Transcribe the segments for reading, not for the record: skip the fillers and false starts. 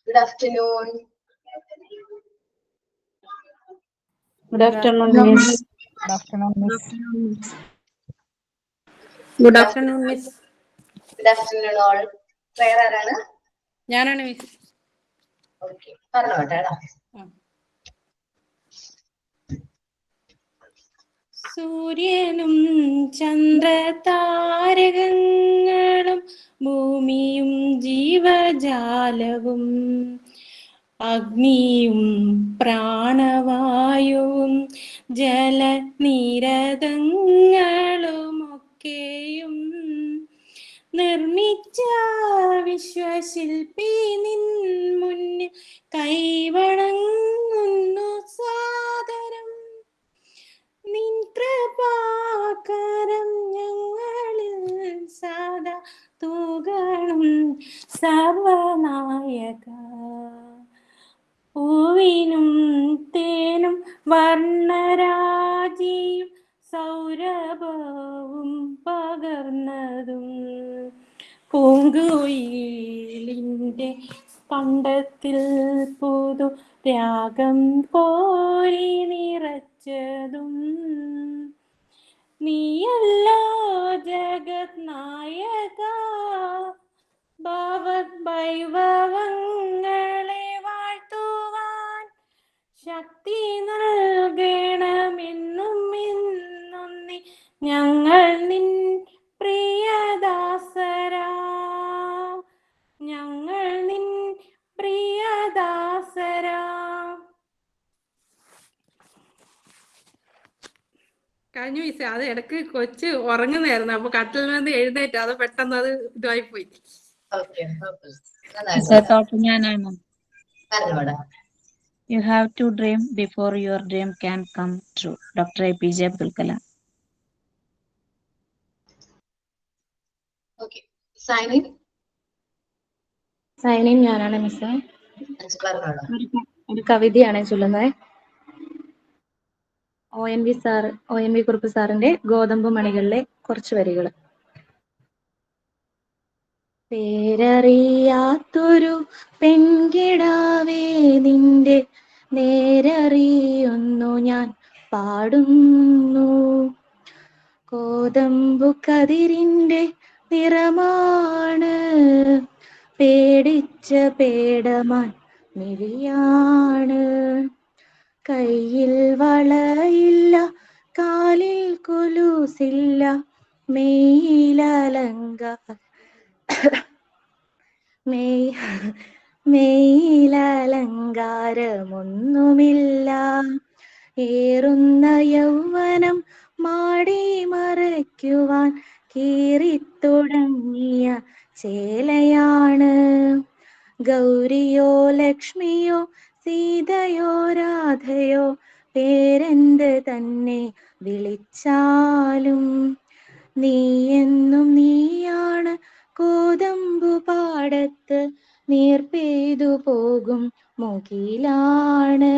Good afternoon. Good afternoon, Miss. Good afternoon, Miss. Good afternoon, Miss. Good afternoon, all. Prayer ആരാണ്? ഞാനാണ് miss. Okay, പറഞ്ഞോട്ടെ. സൂര്യനും ചന്ദ്രതാരകങ്ങളും ഭൂമിയും ജീവജാലവും അഗ്നിയും പ്രാണവായുവും ജലനിരതങ്ങളുമൊക്കെയും നിർമ്മിച്ച വിശ്വശില്പി നിൻ മുന്നിൽ കൈവണങ്ങുന്നു സാദരം. നിൻ കൃപാകരം ഞങ്ങളിൽ സദാ തൂകണം സർവനായക. പൂവിനും തേനും വർണ്ണരാജിയും സൗരഭവും പകർന്നതും പൂങ്കുയിലിൻ്റെ കണ്ടത്തിൽ പുതു രാഗം കോരി നിറച്ചതും നീയല്ലോ ജഗത് നായക. ഭവദ്ഭൈഭവങ്ങളെ വാഴ്ത്തുവാൻ ശക്തി നൽകണമെന്നും എന്നും ഞങ്ങൾ നിൻ പ്രിയദാസരാ. ഞങ്ങൾ നിൻ പ്രിയദാസരാ. കഴിഞ്ഞു മിസ്. അത് ഇടക്ക് കൊച്ച് ഉറങ്ങുന്നായിരുന്നു, അപ്പൊ കട്ടിൽ നിന്ന് എഴുന്നേറ്റ് അത് പെട്ടെന്ന് അത് ഇതായി പോയി. You have to dream before your dream can come true. Dr. APJ Abdul Kalam. Okay, sign in. Sign in ഞാനാണ് മിസ്സേ. ഒരു കവിതയാണ് ചൊല്ലുന്നത്. ONV കുറുപ്പ് സാറിന്റെ ഗോതമ്പ് മണികളിലെ കുറച്ച് വരികൾ. പേരറിയാത്തൊരു പെൺകിടാവേ നിന്റെ നേരറിയുന്നു ഞാൻ പാടുന്നു. കോതമ്പു കതിരിന്റെ നിറമാണ്, പേടിച്ച പേടമാൻ മിഴിയാണ്. കയ്യിൽ വളയില്ല, കാലിൽ കുലൂസില്ല, മെയ്യിലലങ്കാരമൊന്നുമില്ല. ഏറുന്ന യൗവനം മാടി മറയ്ക്കുവാൻ കീറിത്തുടങ്ങിയ ചേലയാണ്. ഗൗരിയോ ലക്ഷ്മിയോ സീതയോ രാധയോ പേരെന്ത് തന്നെ വിളിച്ചാലും നീയെന്നും നീയാണ്. കോതമ്പു പാടത്ത് നീർ പെയ്തു പോകും മുകിലാണ്.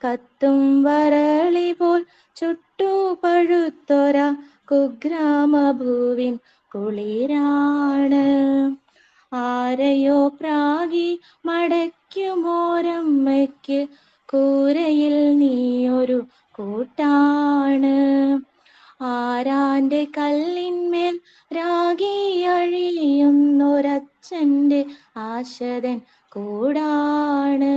കത്തും വരളി പോൽ ചുട്ടു പഴുത്തൊര കുഗ്രാമഭൂവിൻ കുളിരാണ്. ആരെയോ പ്രാഗി മടയ്ക്കുമോരമ്മയ്ക്ക് കൂരയിൽ നീയൊരു കൂട്ടാണ്. ആരാന്റെ കല്ലിന്മേൽ രാഗി അഴിയുന്നൊരച്ഛൻ്റെ ആശതൻ കൂടാണ്.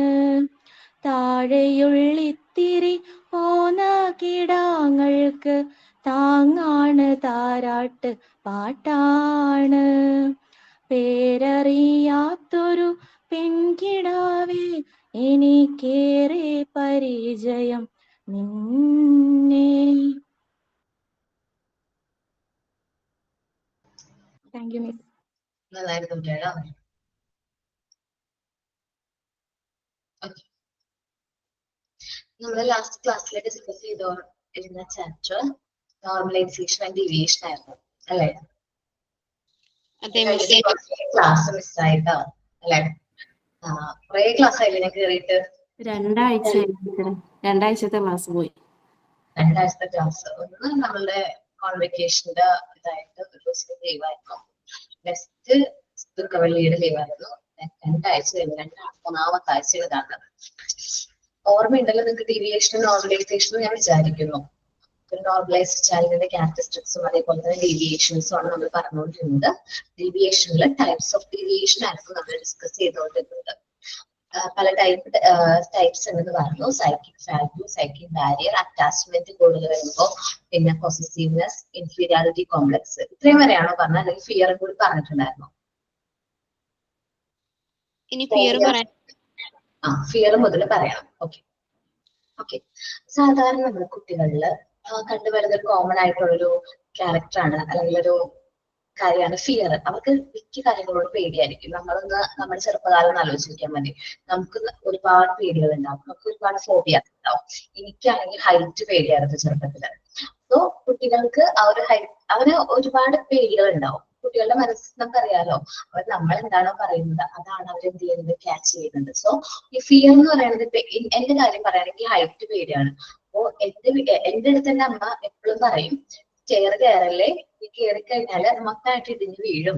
താഴെയുള്ളിത്തിരി പോന്ന കിടാങ്ങൾക്ക് താങ്ങാണ് താരാട്ട് പാട്ടാണ്. പേരറിയാത്തൊരു പെൺകിടാവേ എനിക്കേറെ പരിചയം നിന്നെ. Thank you miss. നന്നായിരുന്നു കേട്ടോ. നമ്മള് ലാസ്റ്റ് ക്ലാസ്സിൽ ഡിസ്കസ് ചെയ്തിരുന്ന ചാപ്റ്റർ നോർമലൈസേഷൻ ആൻഡ് ഡീവിയേഷൻ ആയിരുന്നു അല്ലേ? ക്ലാസ് മിസ്സായിട്ടോ അല്ലെ? കുറെ ക്ലാസ് ആയില്ലേ ഞാൻ കേറിയിട്ട്? രണ്ടാഴ്ചത്തെ ക്ലാസ് പോയി. 2 ആഴ്ചത്തെ ക്ലാസ്. ഒന്ന് നമ്മളുടെ കോൺവെക്കേഷന്റെ ഇതായിട്ട് ഒരു ദിവസം ലീവായിരുന്നു. നെക്സ്റ്റ് ദുഃഖവെള്ളിയുടെ ലീവായിരുന്നു. രണ്ടാഴ്ച കഴിഞ്ഞ് മൂന്നാമത്തെ ആഴ്ചയിൽ കാണുന്നത്. ഓർമ്മയുണ്ടല്ലോ നിങ്ങൾക്ക് ഡീവിയേഷനും നോർമലൈസേഷനും ഞാൻ വിചാരിക്കുന്നു. നോർമലൈസ്ഡ് ചൈൽഡിന്റെ ക്യാരക്ടറിസ്റ്റിക്സും അതേപോലെ തന്നെ ഡീവിയേഷൻസും ആണ് നമ്മൾ പറഞ്ഞുകൊണ്ടിരുന്നത്. ഡീവിയേഷനിൽ ടൈപ്സ് ഓഫ് ഡീവിയേഷൻ ആയിരുന്നു നമ്മൾ ഡിസ്കസ് ചെയ്തുകൊണ്ടിരുന്നത്. പല ടൈപ്സ് ഉണ്ടെന്ന് പറഞ്ഞു. Psychic value, psychic barrier, attachment കൂടുതൽ വരുമ്പോൾ പിന്നെ പൊസസീവ്നെസ്, ഇൻഫീരിയോറിറ്റി കോംപ്ലക്സ്. ഇത്രയും വരെയാണോ പറഞ്ഞത്, അല്ലെങ്കിൽ ഫിയറും കൂടി പറഞ്ഞിട്ടുണ്ടായിരുന്നു? ഫിയർ മുതൽ പറയാം. ഓക്കെ. സാധാരണ നമ്മുടെ കുട്ടികളില് കണ്ടുവരുന്ന ഒരു കോമൺ ആയിട്ടുള്ളൊരു ക്യാരക്ടറാണ്, അല്ലെങ്കിൽ ഒരു കാര്യമാണ് ഫിയർ. അവർക്ക് മിക്ക കാര്യങ്ങളോട് പേടിയായിരിക്കും. നമ്മുടെ ചെറുപ്പകാലം ആലോചിക്കാൻ മതി. നമുക്ക് ഒരുപാട് പേടികൾ ഉണ്ടാവും, നമുക്ക് ഒരുപാട് ഫോബിയ ഉണ്ടാവും. എനിക്കാണെങ്കിൽ ഹൈറ്റ് പേടിയായിരുന്നു ചെറുപ്പത്തില്. സോ കുട്ടികൾക്ക് അവന് ഒരുപാട് പേടികൾ ഉണ്ടാവും. കുട്ടികളുടെ മനസ്സിൽ നമുക്കറിയാലോ, നമ്മൾ എന്താണോ പറയുന്നത് അതാണ് അവർ എന്ത് ചെയ്യുന്നത്, ക്യാച്ച് ചെയ്യുന്നത്. സോ ഈ ഫിയർ എന്ന് പറയുന്നത്, എന്റെ കാര്യം പറയുകയാണെങ്കിൽ ഹൈറ്റ് പേടിയാണ്. അപ്പോ എന്റെ അടുത്ത് എന്റെ അമ്മ എപ്പോഴും പറയും, സ്റ്റെയർ കയറല്ലേ, ഈ കയറിക്കഴിഞ്ഞാല് മൊത്തമായിട്ട് ഇടിഞ്ഞു വീഴും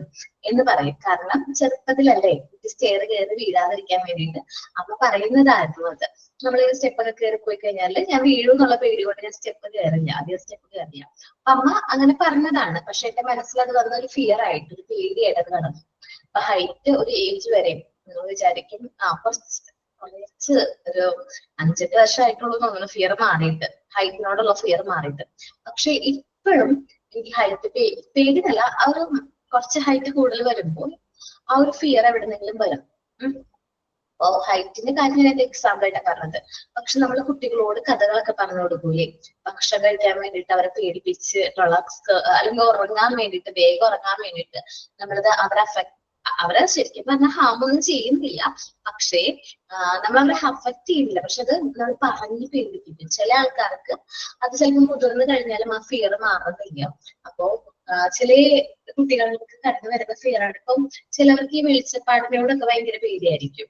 എന്ന് പറയും. കാരണം ചെറുപ്പത്തിലല്ലേ സ്റ്റെയർ കയറി വീഴാതിരിക്കാൻ വേണ്ടിയിട്ട് അമ്മ പറയുന്നതായിരുന്നു അത്. നമ്മൾ ഈ സ്റ്റെപ്പൊക്കെ കയറി പോയി കഴിഞ്ഞാല് ഞാൻ വീഴും എന്നുള്ള പേടി കൊണ്ട് ഞാൻ സ്റ്റെപ്പ് കയറില്ല, ആദ്യം സ്റ്റെപ്പ് കയറില്ല. അപ്പൊ അമ്മ അങ്ങനെ പറഞ്ഞതാണ്. പക്ഷെ എന്റെ മനസ്സിൽ അത് വന്ന ഒരു ഫിയർ ആയിട്ട്, ഒരു പേടിയായിട്ട് അത് കടന്നു. അപ്പൊ ഹൈറ്റ് ഒരു ഏജ് വരെ നമ്മൾ വിചാരിക്കും കുറച്ച് ഒരു 5-8 വർഷമായിട്ടുള്ളൂ തോന്നുന്നു ഫിയർ മാറിയിട്ട്, ഹൈറ്റിനോടുള്ള ഫിയർ മാറിയിട്ട്. പക്ഷെ ഇപ്പോഴും എനിക്ക് ഹൈറ്റ് പേടിയല്ല, ആ ഒരു കുറച്ച് ഹൈറ്റ് കൂടുതൽ വരുമ്പോൾ ആ ഒരു ഫിയർ എവിടെന്നെങ്കിലും വരും. അപ്പോ ഹൈറ്റിന്റെ കാര്യം ഞാൻ എക്സാമ്പിൾ ആയിട്ടാണ് പറഞ്ഞത്. പക്ഷെ നമ്മൾ കുട്ടികളോട് കഥകളൊക്കെ പറഞ്ഞു കൊടുക്കൂലേ, ഭക്ഷണം കഴിക്കാൻ വേണ്ടിയിട്ട് അവരെ പേടിപ്പിച്ചിട്ടുള്ള, അല്ലെങ്കിൽ ഉറങ്ങാൻ വേണ്ടിയിട്ട്, വേഗം ഉറങ്ങാൻ വേണ്ടിയിട്ട് നമ്മളത് അവരെ ശരിക്കും പറഞ്ഞാൽ ഹാമൊന്നും ചെയ്യുന്നില്ല, പക്ഷേ നമ്മൾ അവരെ അഫക്ട് ചെയ്യുന്നില്ല. പക്ഷെ അത് നമ്മൾ പറഞ്ഞ് പേടിപ്പിക്കും. ചില ആൾക്കാർക്ക് അത് ചിലപ്പോൾ മുതിർന്നു കഴിഞ്ഞാലും ആ ഫിയർ മാറുന്നില്ല. അപ്പോ ചില കുട്ടികൾക്ക് കണ്ടുവരുന്ന ഫിയറാണ്. ഇപ്പം ചിലവർക്ക് ഈ വെളിച്ചപ്പാടിനോടൊക്കെ ഭയങ്കര പേടിയായിരിക്കും.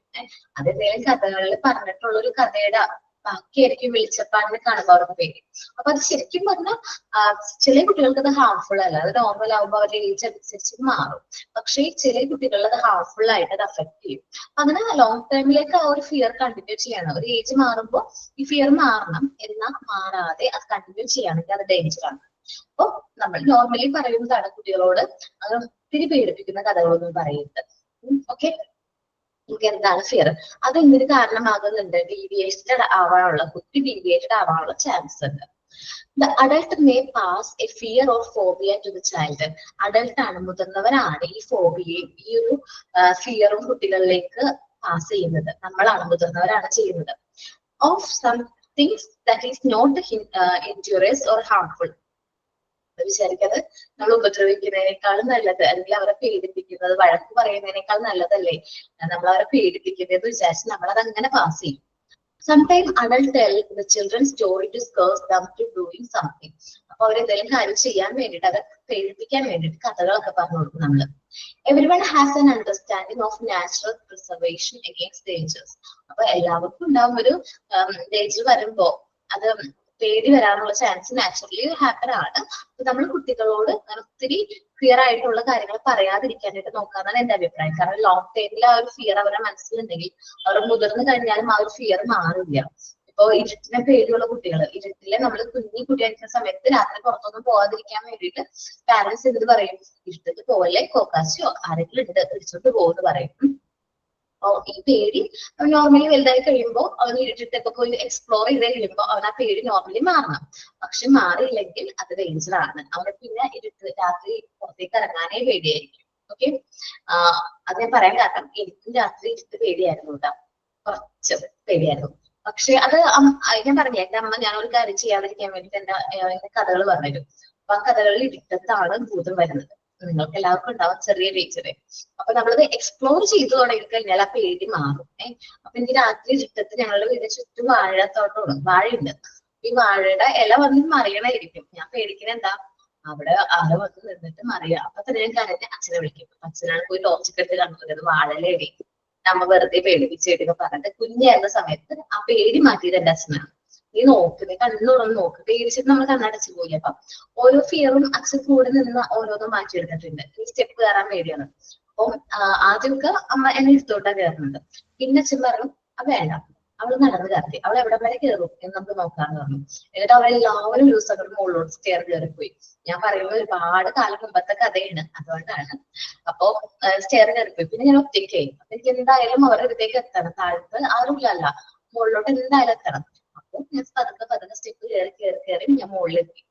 അതെന്തെങ്കിലും കഥകളിൽ പറഞ്ഞിട്ടുള്ള ഒരു കഥയുടെ ബാക്കിയായിരിക്കും വെളിച്ചപ്പാടിനെ കാണുമ്പോൾ അവർക്ക് പേടി. അപ്പൊ അത് ശരിക്കും പറഞ്ഞാൽ ചില കുട്ടികൾക്ക് അത് ഹാർംഫുൾ അല്ല, അത് നോർമൽ ആകുമ്പോൾ അവരുടെ ഏജ് അനുസരിച്ച് മാറും. പക്ഷേ ചില കുട്ടികളിൽ അത് ഹാർംഫുൾ ആയിട്ട് അത് അഫക്ട് ചെയ്യും. അങ്ങനെ ലോങ് ടൈമിലേക്ക് ആ ഒരു ഫിയർ കണ്ടിന്യൂ ചെയ്യണം. ഒരു ഏജ് മാറുമ്പോൾ ഈ ഫിയർ മാറണം, എന്നാൽ മാറാതെ അത് കണ്ടിന്യൂ ചെയ്യുകയാണെങ്കിൽ അത് ഡേഞ്ചറാണ്. അപ്പൊ നമ്മൾ നോർമലി പറയുന്നതാണ് കുട്ടികളോട്, അത് ഒത്തിരി പേടിപ്പിക്കുന്ന കഥകളൊന്നും പറയരുത്. ഓക്കെ. നമുക്ക് എന്താണ് ഫിയർ, അതെന്തൊരു കാരണമാകുന്നുണ്ട്, കുട്ടി ഡീവിയേറ്റഡ് ആവാനുള്ള ചാൻസ് ഉണ്ട്. The adult may pass a fear or phobia to the child. Adult ആണ്, മുതിർന്നവരാണ് ഈ ഫോബിയയും ഈ ഒരു ഫിയറും കുട്ടികളിലേക്ക് പാസ് ചെയ്യുന്നത്. നമ്മളാണ്, മുതിർന്നവരാണ് ചെയ്യുന്നത്. Of some things that is not injurious or harmful. വിചാരിക്കാതെ നമ്മൾ ഉപദ്രവിക്കുന്നതിനേക്കാളും നല്ലത്, അല്ലെങ്കിൽ അവരെ പേടിപ്പിക്കുന്നത്, വഴക്ക് പറയുന്നതിനേക്കാൾ നല്ലതല്ലേ നമ്മൾ അവരെ പേടിപ്പിക്കുന്നതെന്ന് വിചാരിച്ച് നമ്മൾ അത് അങ്ങനെ പാസ് ചെയ്യും. Sometimes adults tell the children story to scare them to doing something. അപ്പൊ അവരെന്തെങ്കിലും കാര്യം ചെയ്യാൻ വേണ്ടിയിട്ട്, അവരെ പേടിപ്പിക്കാൻ വേണ്ടിയിട്ട് കഥകളൊക്കെ പറഞ്ഞു കൊടുക്കും നമ്മള്. Everyone has an understanding of natural preservation against dangers. അപ്പൊ എല്ലാവർക്കും ഉണ്ടാവും ഒരു ഡേഞ്ചർ വരുമ്പോ അത് പേടി വരാനുള്ള ചാൻസ് നാച്ചുറലി ഹാപ്പൻ ആണ്. അപ്പൊ നമ്മൾ കുട്ടികളോട് ഒത്തിരി ക്ലിയർ ആയിട്ടുള്ള കാര്യങ്ങൾ പറയാതിരിക്കാനായിട്ട് നോക്കാന്നാണ് എന്റെ അഭിപ്രായം. കാരണം ലോങ് ടൈമിൽ ആ ഒരു ഫിയർ അവരുടെ മനസ്സിലുണ്ടെങ്കിൽ അവർ മുതിർന്നു കഴിഞ്ഞാലും ആ ഒരു ഫിയർ മാറില്ല. ഇപ്പൊ ഇരുട്ടിനെ പേടിയുള്ള കുട്ടികൾ, ഇരുട്ടിലെ നമ്മൾ കുട്ടിയായിരിക്കുന്ന സമയത്ത് രാത്രി പുറത്തൊന്നും പോകാതിരിക്കാൻ വേണ്ടിയിട്ട് പാരന്റ്സ് എന്ത് പറയും, ഇരുട്ടത്ത് പോലെ കോക്കാശിയോ ആരെങ്കിലും ഉണ്ട് ഇടിച്ചോണ്ട് പോകുമെന്ന് പറയും. ഈ പേടി നോർമലി വലുതായി കഴിയുമ്പോൾ അവൻ ഇരുട്ടൊക്കെ പോയി എക്സ്പ്ലോർ ചെയ്ത് കഴിയുമ്പോൾ അവൻ ആ പേടി നോർമലി മാറണം. പക്ഷെ മാറിയില്ലെങ്കിൽ അത് ഡേഞ്ചർ ആണ്. അവന് പിന്നെ രാത്രി പുറത്തേക്ക് ഇറങ്ങാനേ പേടിയായിരിക്കും. ഓക്കെ. അത് ഞാൻ പറയാൻ കാരണം എനിക്കും രാത്രി ഇരുട്ട് പേടിയായിരുന്നു കേട്ടോ, കുറച്ച് പേടിയായിരുന്നു. പക്ഷെ അത് ഞാൻ പറഞ്ഞു, എന്റെ അമ്മ ഞാൻ ഒരു കാര്യം ചെയ്യാതിരിക്കാൻ വേണ്ടിട്ട് എന്റെ കഥകൾ പറഞ്ഞുതരും. അപ്പൊ ആ കഥകളിൽ ഇരുട്ടത്താണ് ഭൂതം വരുന്നത്. നിങ്ങൾക്ക് എല്ലാവർക്കും ഉണ്ടാവും ചെറിയ ടീച്ചറെ. അപ്പൊ നമ്മളത് എക്സ്പ്ലോർ ചെയ്തു തുടങ്ങി കഴിഞ്ഞാൽ ആ പേടി മാറും. അപ്പൊ എനിക്ക് രാത്രി ഇരുട്ടത്ത് ഞങ്ങളുടെ വീടിന് ചുറ്റും വാഴത്തോട്ടമാണ്, വാഴയുണ്ട്. ഈ വാഴയുടെ ഇല വന്ന് മറിയണായിരിക്കും. ഞാൻ പേടിക്കുന്ന എന്താ, അവിടെ ആള് വന്ന് നിന്നിട്ട് മറിയാം. അപ്പൊ തന്നെ ഞാൻ കരഞ്ഞ് അച്ഛനെ വിളിക്കും. അച്ഛനാണ് പോയി ടോർച്ചൊക്കെ എടുത്ത് കണ്ടത് വാഴലേടി നമ്മ വെറുതെ പേടിപ്പിച്ചേടിന്ന് പറഞ്ഞിട്ട് കുഞ്ഞായിരുന്ന സമയത്ത് ആ പേടി മാറ്റിയത് എന്റെ അച്ഛനാണ്. നീ നോക്ക്, നീ കണ്ണുറന്ന് നോക്ക്, പേടിച്ചിട്ട് നമ്മൾ കണ്ണടച്ചു പോയി. അപ്പൊ ഓരോ ഫിയറും അച്ഛൻ കൂടെ നിന്ന് ഓരോന്നും മാറ്റിയെടുത്തിട്ടുണ്ട്. ഈ സ്റ്റെപ്പ് കയറാൻ പേടിയാണ്, അപ്പം ആദ്യമൊക്കെ അമ്മ എന്നെ എടുത്തോട്ടാ കയറുന്നുണ്ട്. പിന്നെ അച്ഛൻ പറഞ്ഞു വേണ്ട, അവള് നടന്ന് കയറി, അവൾ എവിടെ വരെ കയറും എന്ന് നമുക്ക് നോക്കാന്ന് പറഞ്ഞു. എന്നിട്ട് അവരെല്ലാവരും ഒരു ദിവസം അവരുടെ മുകളിലോട്ട് സ്റ്റെയർ കയറിപ്പോയി. ഞാൻ പറയുന്നത് ഒരുപാട് കാലം മുമ്പത്തെ കഥയാണ്, അതുകൊണ്ടാണ്. അപ്പൊ സ്റ്റെയർ കയറിപ്പോയി. പിന്നെ ഞാൻ ഒറ്റയ്ക്കായി. അപ്പൊ എനിക്ക് എന്തായാലും അവരുടെ അടുത്തേക്ക് എത്തണം. താഴത്ത് ആരുമില്ല, മുകളിലോട്ട് എന്തായാലും എത്തണം. അപ്പൊ ഞാൻ പതുക്കെ സ്റ്റെപ്പ് കയറി ഞാൻ മുകളിലെത്തി.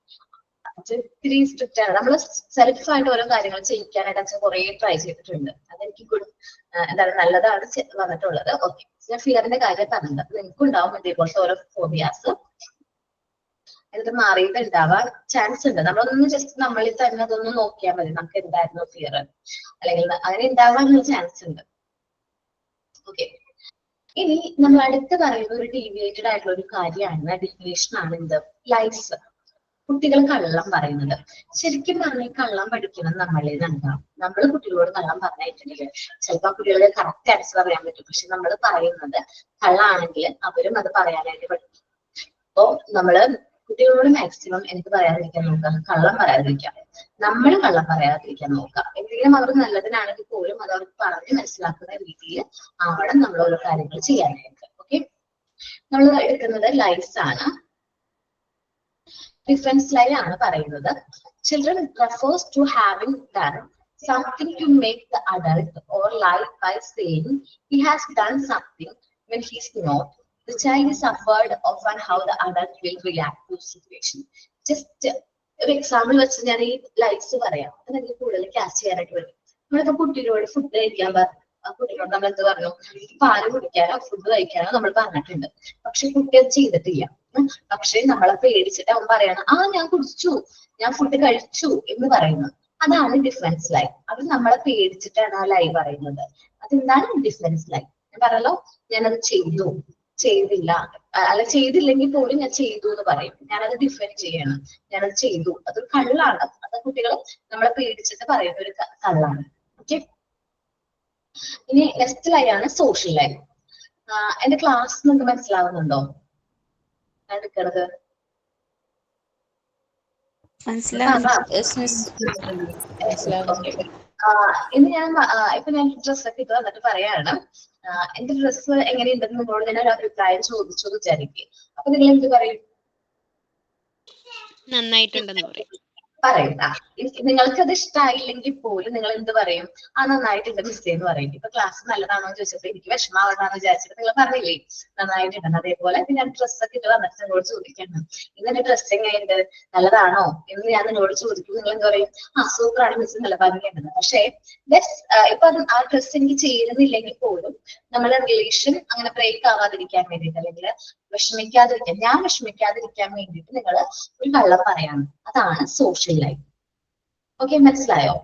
ഇത്തിരി സ്ട്രിക്റ്റ് ആണ്. നമ്മള് സെൽഫായിട്ട് ഓരോ കാര്യങ്ങൾ ചെയ്യിക്കാനായിട്ട് അച്ഛൻ കുറെ ട്രൈ ചെയ്തിട്ടുണ്ട്. അതെനിക്ക് എന്താണ് നല്ലതാണ് വന്നിട്ടുള്ളത്. ഓക്കെ, ഞാൻ ഫിയറിന്റെ കാര്യം പറഞ്ഞത്. അപ്പൊ നിങ്ങൾക്കും ഉണ്ടാവും ഇതേപോലത്തെ ഓരോ ഫോബിയാസ്. എന്നിട്ട് മാറിയിട്ട് ഉണ്ടാവാൻ ചാൻസ് ഉണ്ട്. നമ്മളൊന്ന് ജസ്റ്റ് നമ്മളിൽ തന്നെ അതൊന്ന് നോക്കിയാൽ മതി, നമുക്ക് എന്തായിരുന്നു ഫിയർ, അല്ലെങ്കിൽ അങ്ങനെ ഉണ്ടാവാനുള്ള ചാൻസ് ഉണ്ട്. ഓക്കെ, ഇനി നമ്മൾ അടുത്ത് പറയുന്ന ഒരു ഡീവിയേറ്റഡ് ആയിട്ടുള്ള ഒരു കാര്യമാണ്, ഡെഫിനേഷൻ ആണ് എന്ത്, ലൈസ്. കുട്ടികൾ കള്ളം പറയുന്നത്. ശരിക്കും പറഞ്ഞാൽ കള്ളം പഠിക്കുന്നത് നമ്മളിൽ നിന്നുണ്ടാവും. നമ്മൾ കുട്ടികളോട് കള്ളം പറഞ്ഞിട്ടുണ്ടെങ്കിൽ ചിലപ്പോൾ കുട്ടികളെ കറക്റ്റ് ആൻസർ പറയാൻ പറ്റും. പക്ഷെ നമ്മൾ പറയുന്നത് കള്ളാണെങ്കിൽ അവരും അത് പറയാനായിട്ട് പഠിക്കും. അപ്പോ നമ്മള് കുട്ടികളോട് മാക്സിമം എനിക്ക് പറയാതിരിക്കാൻ നോക്കാം, കള്ളം പറയാതിരിക്കാം. നമ്മൾ കള്ളം പറയാതിരിക്കാൻ നോക്കാം. എന്തെങ്കിലും അവർ നല്ലതിനാണെങ്കിൽ പോലും അത് അവർക്ക് പറഞ്ഞ് മനസ്സിലാക്കുന്ന രീതിയിൽ ആവണം നമ്മൾ ഓരോ കാര്യങ്ങൾ ചെയ്യാനായിട്ട്. ഓക്കെ, നമ്മൾ എടുക്കുന്നത് ലൈസ് ആണ്. ഡിഫറൻസ് ലൈൻ ആണ് പറയുന്നത്. Children refers to having done something to make the adult or lie by saying he has done something when he's not. The child is afraid of how the adult will react to the situation. Just ഒരു example വെച്ച് ഞാൻ ഈ likes പറയാം, അതെനിക്ക് കൂടുതൽ catch ചെയ്യാനായിട്ട് വരും. നമ്മളിപ്പോ കുട്ടികളോട് ഫുഡ് കഴിക്കാൻ കുട്ടികളോട് നമ്മൾ എന്ത് പറഞ്ഞു, പാല് കുടിക്കാനോ ഫുഡ് കഴിക്കാനോ നമ്മൾ പറഞ്ഞിട്ടുണ്ട്. പക്ഷെ കുട്ടി അത് ചെയ്തിട്ടില്ല. പക്ഷെ നമ്മളെ പേടിച്ചിട്ട് അവൻ പറയണം ഞാൻ കുടിച്ചു, ഞാൻ ഫുഡ് കഴിച്ചു എന്ന് പറയുന്നു. അതാണ് ഡിഫറൻസ് ലൈൻ. അത് നമ്മളെ പേടിച്ചിട്ടാണ് ആ ലൈൻ പറയുന്നത്. അതെന്താണ് ഡിഫറൻസ് ലൈൻ? ഞാൻ പറഞ്ഞല്ലോ, ഞാനത് ചെയ്തില്ല, അല്ല ചെയ്തില്ലെങ്കിൽ പോലും ഞാൻ ചെയ്തു എന്ന് പറയും. ഞാനത് ഡിഫെൻഡ് ചെയ്യണം, ഞാനത് ചെയ്തു. അതൊരു കള്ളാണ്. അത് കുട്ടികൾ നമ്മളെ പേടിച്ചിട്ട് പറയുന്ന ഒരു കള്ളാണ്. ഓക്കെ, ഇനി നെക്സ്റ്റ് ലൈൻ ആണ് സോഷ്യൽ ലൈൻ. എന്റെ ക്ലാസ് നിങ്ങൾക്ക് മനസ്സിലാവുന്നുണ്ടോ? എടുക്കണത് ഇന്ന് ഞാൻ ഇപ്പൊ ഞാൻ ഡ്രസ്സൊക്കെ ഇട്ട് വന്നിട്ട് പറയാണ്, എന്റെ ഡ്രസ്സ് എങ്ങനെയുണ്ടെന്ന് നിങ്ങളോട് ഞാൻ ഒരു അഭിപ്രായം ചോദിച്ചു വിചാരിക്കും. അപ്പൊ നിങ്ങൾ എന്ത് പറയും? നന്നായിട്ടുണ്ടെന്ന് പറയും. നിങ്ങൾക്ക് അത് ഇഷ്ടമായില്ലെങ്കിൽ പോലും നിങ്ങൾ എന്ത് പറയും? നന്നായിട്ടുണ്ട് മിസ്സേ എന്ന് പറയും. ഇപ്പൊ ക്ലാസ് നല്ലതാണോ എന്ന് ചോദിച്ചപ്പോ എനിക്ക് വിഷമാവണ്ടെന്ന് വിചാരിച്ചിട്ട് നിങ്ങൾ പറഞ്ഞില്ലേ നന്നായിട്ടുണ്ടെന്ന്. അതേപോലെ ഞാൻ ഡ്രസ്സൊക്കെ ഇട്ട് വന്നിട്ട് നിങ്ങളോട് ചോദിക്കണം, ഇന്നെ ഡ്രസ് എങ്ങനെയുണ്ട്, നല്ലതാണോ എന്ന് ഞാൻ നിങ്ങളോട് ചോദിക്കും. നിങ്ങൾ എന്താ പറയും? സൂപ്പറാണ് മിസ്, നല്ല ഭംഗിയുണ്ടെന്ന്. പക്ഷേ ഇപ്പൊ ആ ഡ്രസ് എനിക്ക് ചേരുന്നില്ലെങ്കിൽ പോലും നമ്മളെ റിലേഷൻ അങ്ങനെ ബ്രേക്ക് ആവാതിരിക്കാൻ വേണ്ടിയിട്ട്, അല്ലെങ്കിൽ ഞാൻ വിഷമിക്കാതിരിക്കാൻ വേണ്ടിയിട്ട് നിങ്ങൾ ഒരു കള്ളം പറയാണ്. അതാണ് സോഷ്യൽ ലൈഫ്. ഓക്കെ, മനസ്സിലായോ?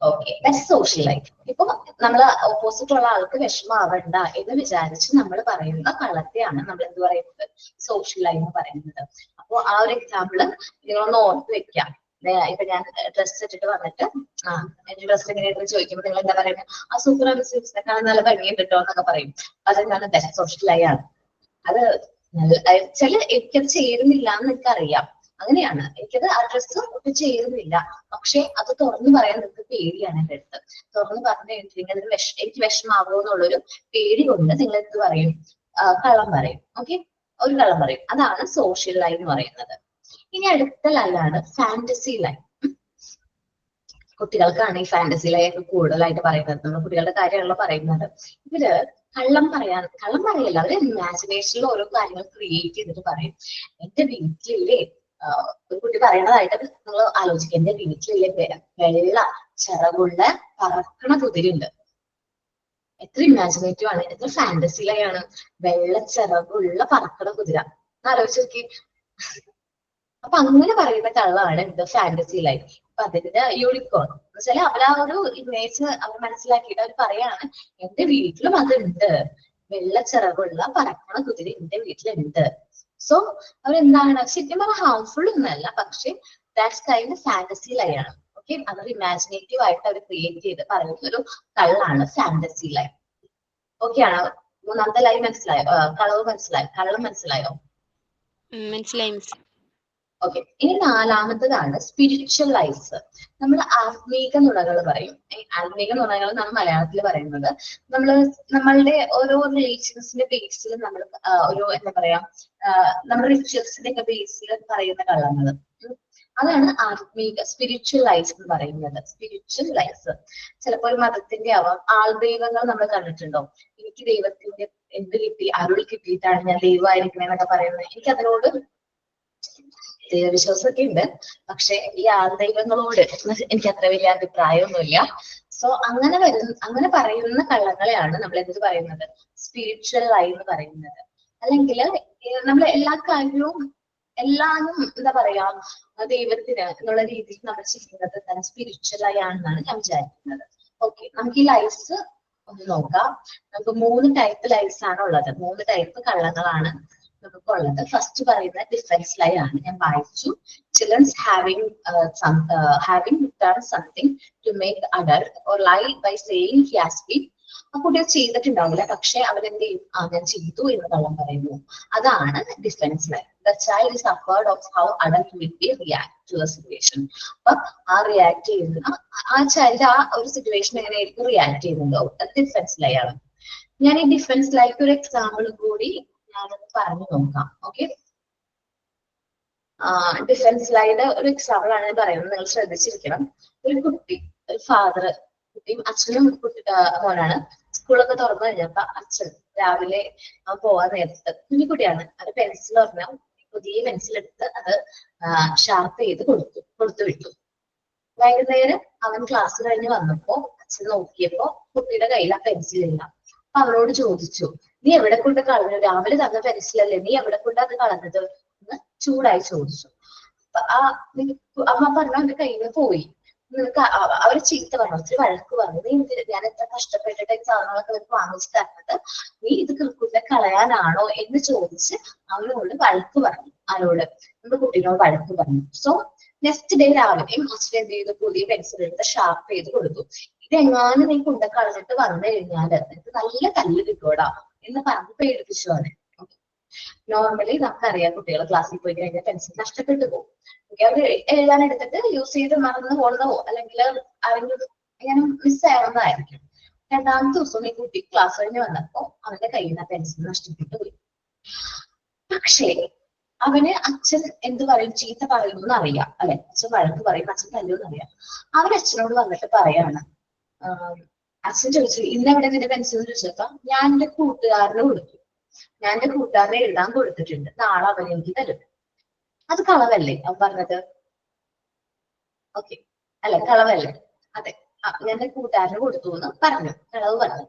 Okay, that's social life. ഇപ്പൊ നമ്മള് ഓപ്പോസിറ്റ് ഉള്ള ആൾക്ക് വിഷമാവണ്ട എന്ന് വിചാരിച്ച് നമ്മൾ പറയുന്ന കള്ളത്തെയാണ് നമ്മൾ എന്ത് പറയുന്നത്? സോഷ്യൽ ലൈഫ് എന്ന് പറയുന്നത്. അപ്പൊ ആ ഒരു എക്സാമ്പിള് നിങ്ങളൊന്ന് ഓർത്ത് വെക്കാം. ഇപ്പൊ ഞാൻ ഡ്രസ് ഇട്ടിട്ട് വന്നിട്ട് എന്റെ ഡ്രസ് എങ്ങനെയാണെന്ന് ചോദിക്കുമ്പോൾ നിങ്ങൾ എന്താ പറയുന്നത്? സൂപ്പർ ആണ്, നല്ല ഭംഗിയുണ്ട് കേട്ടോ എന്നൊക്കെ പറയും. അതെന്താണ്? ദാറ്റ്സ് സോഷ്യൽ ലൈഫ് ആണ്. അത് എനിക്കത് ചേരുന്നില്ല എന്ന് എനിക്കറിയാം, അങ്ങനെയാണ്. എനിക്കത് ആ ഡ്രസ്സ് ഒട്ടും ചേരുന്നില്ല, പക്ഷെ അത് തുറന്നു പറയാൻ നിങ്ങൾക്ക് പേടിയാണ്. എന്റെ അടുത്ത് തുറന്നു പറഞ്ഞു കഴിഞ്ഞിട്ടുണ്ടെങ്കിൽ അതിന് എനിക്ക് വിഷമാവോ എന്നുള്ളൊരു പേടി കൊണ്ട് നിങ്ങൾ എന്ത് പറയും? കള്ളം പറയും. ഓക്കെ, ഒരു കള്ളം പറയും. അതാണ് സോഷ്യൽ ലൈൻ എന്ന് പറയുന്നത്. ഇനി അടുത്ത ലൈനാണ് ഫാന്റസി ലൈൻ. കുട്ടികൾക്കാണ് ഈ ഫാന്റസി ലൈൻ കൂടുതലായിട്ട് പറയുന്നത്. നമ്മൾ കുട്ടികളുടെ കാര്യമാണല്ലോ പറയുന്നത്. ഇവര് കള്ളം പറയല്ല, അവര് ഇമാജിനേഷനിൽ ഓരോ കാര്യങ്ങൾ ക്രിയേറ്റ് ചെയ്തിട്ട് പറയും. എന്റെ വീട്ടിലില്ലേ, ഒരു കുട്ടി പറയണതായിട്ട് നിങ്ങൾ ആലോചിക്കുക, എന്റെ വീട്ടിലില്ലേ വെള്ള ചിറകുള്ള പറക്കണ കുതിരുണ്ട്. എത്ര ഇമാജിനേറ്റീവ് ആണ്, എത്ര ഫാന്റസി ലൈനാണ്. വെള്ള ചിറകുള്ള പറക്കണ കുതിര ആലോചിച്ച് നോക്കി. അപ്പൊ അങ്ങനെ പറയുന്ന കള്ളമാണ് എന്ത്? Fantasy line. അപ്പൊ അതിന്റെ യൂണിക്കോൺ എന്ന് വെച്ചാൽ അവർ ആ ഒരു ഇമേജ് അവർ മനസ്സിലാക്കിയിട്ട് അവർ പറയാണ്, എന്റെ വീട്ടിലും അതുണ്ട്, വെള്ള ചിറകുള്ള പറക്കണ കുതിര എന്റെ വീട്ടിലുണ്ട്. സോ അവരെന്താണ് ശരിക്കും പറഞ്ഞാൽ ഹാർംഫുൾ ഒന്നല്ല, പക്ഷെ ദാറ്റ്സ് കൈൻഡ് ഫാന്റസി ലൈൻ ആണ്. ഓക്കെ, അതൊരു ഇമാജിനേറ്റീവ് ആയിട്ട് അവർ ക്രിയേറ്റ് ചെയ്ത് പറയുന്ന ഒരു കള്ളാണ് ഫാന്റസി ലൈൻ. ഓക്കെ ആണോ? മൂന്നാമത്തെ ലൈൻ മനസ്സിലായോ? കള്ളം മനസ്സിലായോ? മനസ്സിലായി. ഓക്കെ, ഇനി നാലാമത്തതാണ് സ്പിരിച്വൽ ലൈഫ്. നമ്മൾ ആത്മീക നുണകൾ പറയും. ആത്മീക നുണകൾ എന്നാണ് മലയാളത്തിൽ പറയുന്നത്. നമ്മളുടെ ഓരോ റിലേഷൻസിന്റെ ബേസിൽ നമ്മൾ ഒരു എന്താ പറയാ നമ്മുടെ റിച്വൽസിന്റെ ഒക്കെ ബേസിൽ പറയുന്ന കള്ളങ്ങൾ, അതാണ് ആത്മീക സ്പിരിച്വൽ ലൈഫ് എന്ന് പറയുന്നത്. സ്പിരിച്വൽ ലൈഫ് ചിലപ്പോൾ ഒരു മതത്തിന്റെ ആവാം. ആൾദൈവങ്ങൾ നമ്മൾ കണ്ടിട്ടുണ്ടോ? എനിക്ക് ദൈവത്തിന്റെ എന്ത് കിട്ടി, അരുൾ കിട്ടിയിട്ടാണ് ഞാൻ ദൈവമായിരിക്കണേ എന്നൊക്കെ പറയുന്നത്. എനിക്ക് അതിനോട് ദൈവവിശ്വാസമൊക്കെ ഉണ്ട്, പക്ഷെ ഈ ആൾദൈവങ്ങളോട് എനിക്ക് അത്ര വലിയ അഭിപ്രായമൊന്നുമില്ല. സോ അങ്ങനെ പറയുന്ന കള്ളങ്ങളെയാണ് നമ്മൾ എന്ത് പറയുന്നത്, സ്പിരിച്വൽ ലൈ എന്ന് പറയുന്നത്. അല്ലെങ്കിൽ നമ്മൾ എല്ലാ കാര്യവും എല്ലാനും എന്താ പറയാ ദൈവത്തിന് എന്നുള്ള രീതിയിൽ നമ്മൾ ചെയ്യുന്നത് തന്നെ സ്പിരിച്വൽ ആയി ആണെന്നാണ് ഞാൻ വിചാരിക്കുന്നത്. ഓക്കെ, നമുക്ക് ഈ ലൈഫ്സ് ഒന്ന് നോക്കാം. നമുക്ക് 3 ടൈപ്പ് ലൈഫ്സ് ആണ് ഉള്ളത്. 3 ടൈപ്പ് കള്ളങ്ങളാണ് നമുക്കുള്ളത്. ഫസ്റ്റ് പറയുന്ന ഡിഫൻസ് ലൈ ആണ്. ഞാൻ വായിച്ചു. Children's having done something to make adult or lie by saying he has been. ആ കുട്ടി ചെയ്തിട്ടുണ്ടാവില്ല, പക്ഷെ അവരെന്ത് ചെയ്യും, ഞാൻ ചെയ്തു എന്ന് കള്ളം പറയുന്നു. അതാണ് defence lie. The child is afraid of how adult will be react to the situation. അപ്പൊ ആ റിയാക്ട് ചെയ്യുന്ന ആ ചൈൽഡ് ആ ഒരു സിറ്റുവേഷൻ എങ്ങനെയായിരിക്കും റിയാക്ട് ചെയ്യുന്നുണ്ടോ, അത് ഡിഫൻസ് ലൈ ആണ്. ഞാൻ ഈ ഡിഫൻസ് ലൈക്ക് ഒരു എക്സാമ്പിൾ കൂടി ഞാനത് പറഞ്ഞു നോക്കാം. ഓക്കെ, ഡിഫൻസ് ലൈയുടെ ഒരു എക്സാമ്പിൾ ആണ് ഞാൻ പറയുന്നത്, നിങ്ങൾ ശ്രദ്ധിച്ചിരിക്കണം. ഒരു കുട്ടി, ഒരു ഫാദർ, കുട്ടിയും അച്ഛനും മോനാണ്. സ്കൂളൊക്കെ തുറന്നു കഴിഞ്ഞപ്പോ അച്ഛൻ രാവിലെ പോവാൻ നേരത്ത് കുഞ്ഞിക്കുട്ടിയാണ്, അത് പെൻസിൽ പറഞ്ഞാൽ പുതിയ പെൻസിൽ എടുത്ത് അത് ഷാർപ്പ് ചെയ്ത് കൊടുത്തു വിട്ടു. വൈകുന്നേരം അവൻ ക്ലാസ് കഴിഞ്ഞ് വന്നപ്പോ അച്ഛൻ നോക്കിയപ്പോ കുട്ടിയുടെ കയ്യിൽ ആ പെൻസിൽ ഇല്ല. അപ്പൊ അവനോട് ചോദിച്ചു, നീ എവിടെ കൊണ്ട് കളഞ്ഞു, രാവിലെ തന്ന പെൻസിലല്ലേ, നീ എവിടെ കൊണ്ട് അത് കളഞ്ഞത് എന്ന് ചൂടായി ചോദിച്ചു. അമ്മ പറഞ്ഞു എന്റെ കയ്യിൽ നിന്ന് പോയി. അവര് ചീത്ത പറഞ്ഞു, ഒത്തിരി വഴക്ക് പറഞ്ഞു. നീ ഞാൻ എത്ര കഷ്ടപ്പെട്ടിട്ട് സാധനങ്ങളൊക്കെ അവർക്ക് വാങ്ങിച്ചു തരുന്നത്, നീ ഇത് കൊണ്ട് കളയാനാണോ എന്ന് ചോദിച്ച് അവനോട് വഴക്ക് പറഞ്ഞു. ആരോട്? നമ്മുടെ കുട്ടീനോട് വഴക്ക് പറഞ്ഞു. സോ നെക്സ്റ്റ് ഡേ രാവിലെയും അച്ഛൻ എന്ത് ചെയ്തു, പുതിയ പെൻസിൽ എടുത്ത് ഷാർപ്പ് ചെയ്ത് കൊടുത്തു. ഇതെങ്ങാനും നീ കൊണ്ട് കളഞ്ഞിട്ട് വന്നു കഴിഞ്ഞാല് നിനക്ക് നല്ല തല്ല് കിട്ടൂടാ എന്ന് പറഞ്ഞ് പേടിപ്പിച്ചു അവനെ. നോർമലി നമുക്കറിയാം, കുട്ടികൾ ക്ലാസ്സിൽ പോയി കഴിഞ്ഞാൽ പെൻസിൽ നഷ്ടപ്പെട്ടു പോകും. അവര് എഴുതാനെടുത്തിട്ട് യൂസ് ചെയ്ത് മറന്നു പോകുന്നതോ അല്ലെങ്കിൽ ആരെങ്കിലും ഇങ്ങനെ മിസ്സാവുന്നതായിരിക്കും. രണ്ടാമത്തെ ദിവസം ഈ കുട്ടി ക്ലാസ് കഴിഞ്ഞ് വന്നപ്പോ അവന്റെ കയ്യിൽ നിന്ന് പെൻസിൽ നഷ്ടപ്പെട്ടു പോയി. പക്ഷേ അവന് അച്ഛൻ എന്ത് പറയും, ചീത്ത പറയുമെന്ന് അറിയാം അല്ലെ, അച്ഛൻ വഴക്ക് പറയും, അച്ഛൻ തല്ലുമെന്ന് അറിയാം. അവൻ അച്ഛനോട് വന്നിട്ട് പറയാണ്, അച്ഛൻ ചോദിച്ചു ഇന്നെവിടെ നിന്റെ പെൻസിൽ എന്ന് ചോദിച്ചപ്പോ ഞാൻ എന്റെ കൂട്ടുകാരന് കൊടുത്തു, ഞാൻ എന്റെ കൂട്ടുകാരനെ എഴുതാൻ കൊടുത്തിട്ടുണ്ട്, നാളെ അവൻ എനിക്ക് തരും. അത് കളവല്ലേ അവൻ പറഞ്ഞത്? ഓക്കെ അല്ലെ, കളവല്ലേ? അതെ, ഞാൻ എന്റെ കൂട്ടുകാരന് കൊടുത്തു എന്ന് പറഞ്ഞു, കളവ് പറഞ്ഞു.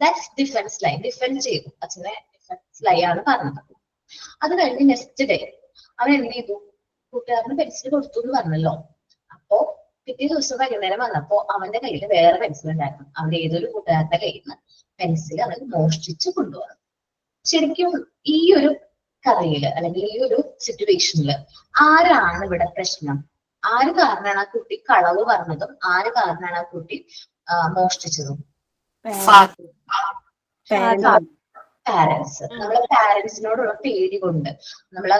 That's defence lie. ഡിഫെൻഡ് ചെയ്തു, അച്ഛനെ ഡിഫൻസ് ലൈ ആണ് പറഞ്ഞത്. അത് കഴിഞ്ഞ് നെക്സ്റ്റ് ഡേ അവൻ എന്ത് ചെയ്തു, കൂട്ടുകാരന് പെൻസിൽ കൊടുത്തു എന്ന് പറഞ്ഞല്ലോ. അപ്പോ പിറ്റേ ദിവസം വൈകുന്നേരം വന്നപ്പോ അവന്റെ കയ്യിൽ വേറെ പെൻസിൽ ഉണ്ടായിരുന്നു. അവന്റെ ഏതൊരു കൂട്ടുകാരന്റെ കയ്യിൽ നിന്ന് പെൻസിൽ അവൻ മോഷ്ടിച്ചു കൊണ്ടുവന്നു. ശരിക്കും ഈ ഒരു കഥയില് അല്ലെങ്കിൽ ഈ ഒരു സിറ്റുവേഷനില് ആരാണ് ഇവിടെ പ്രശ്നം? ആര് കാരണമാണ് ആ കുട്ടി കളവ് പറഞ്ഞതും ആര് കാരണമാണ് ആ കുട്ടി മോഷ്ടിച്ചതും? പാരന്റ്സ്. നമ്മളെ പാരന്റ്സിനോടുള്ള പേടി കൊണ്ട്, നമ്മളെ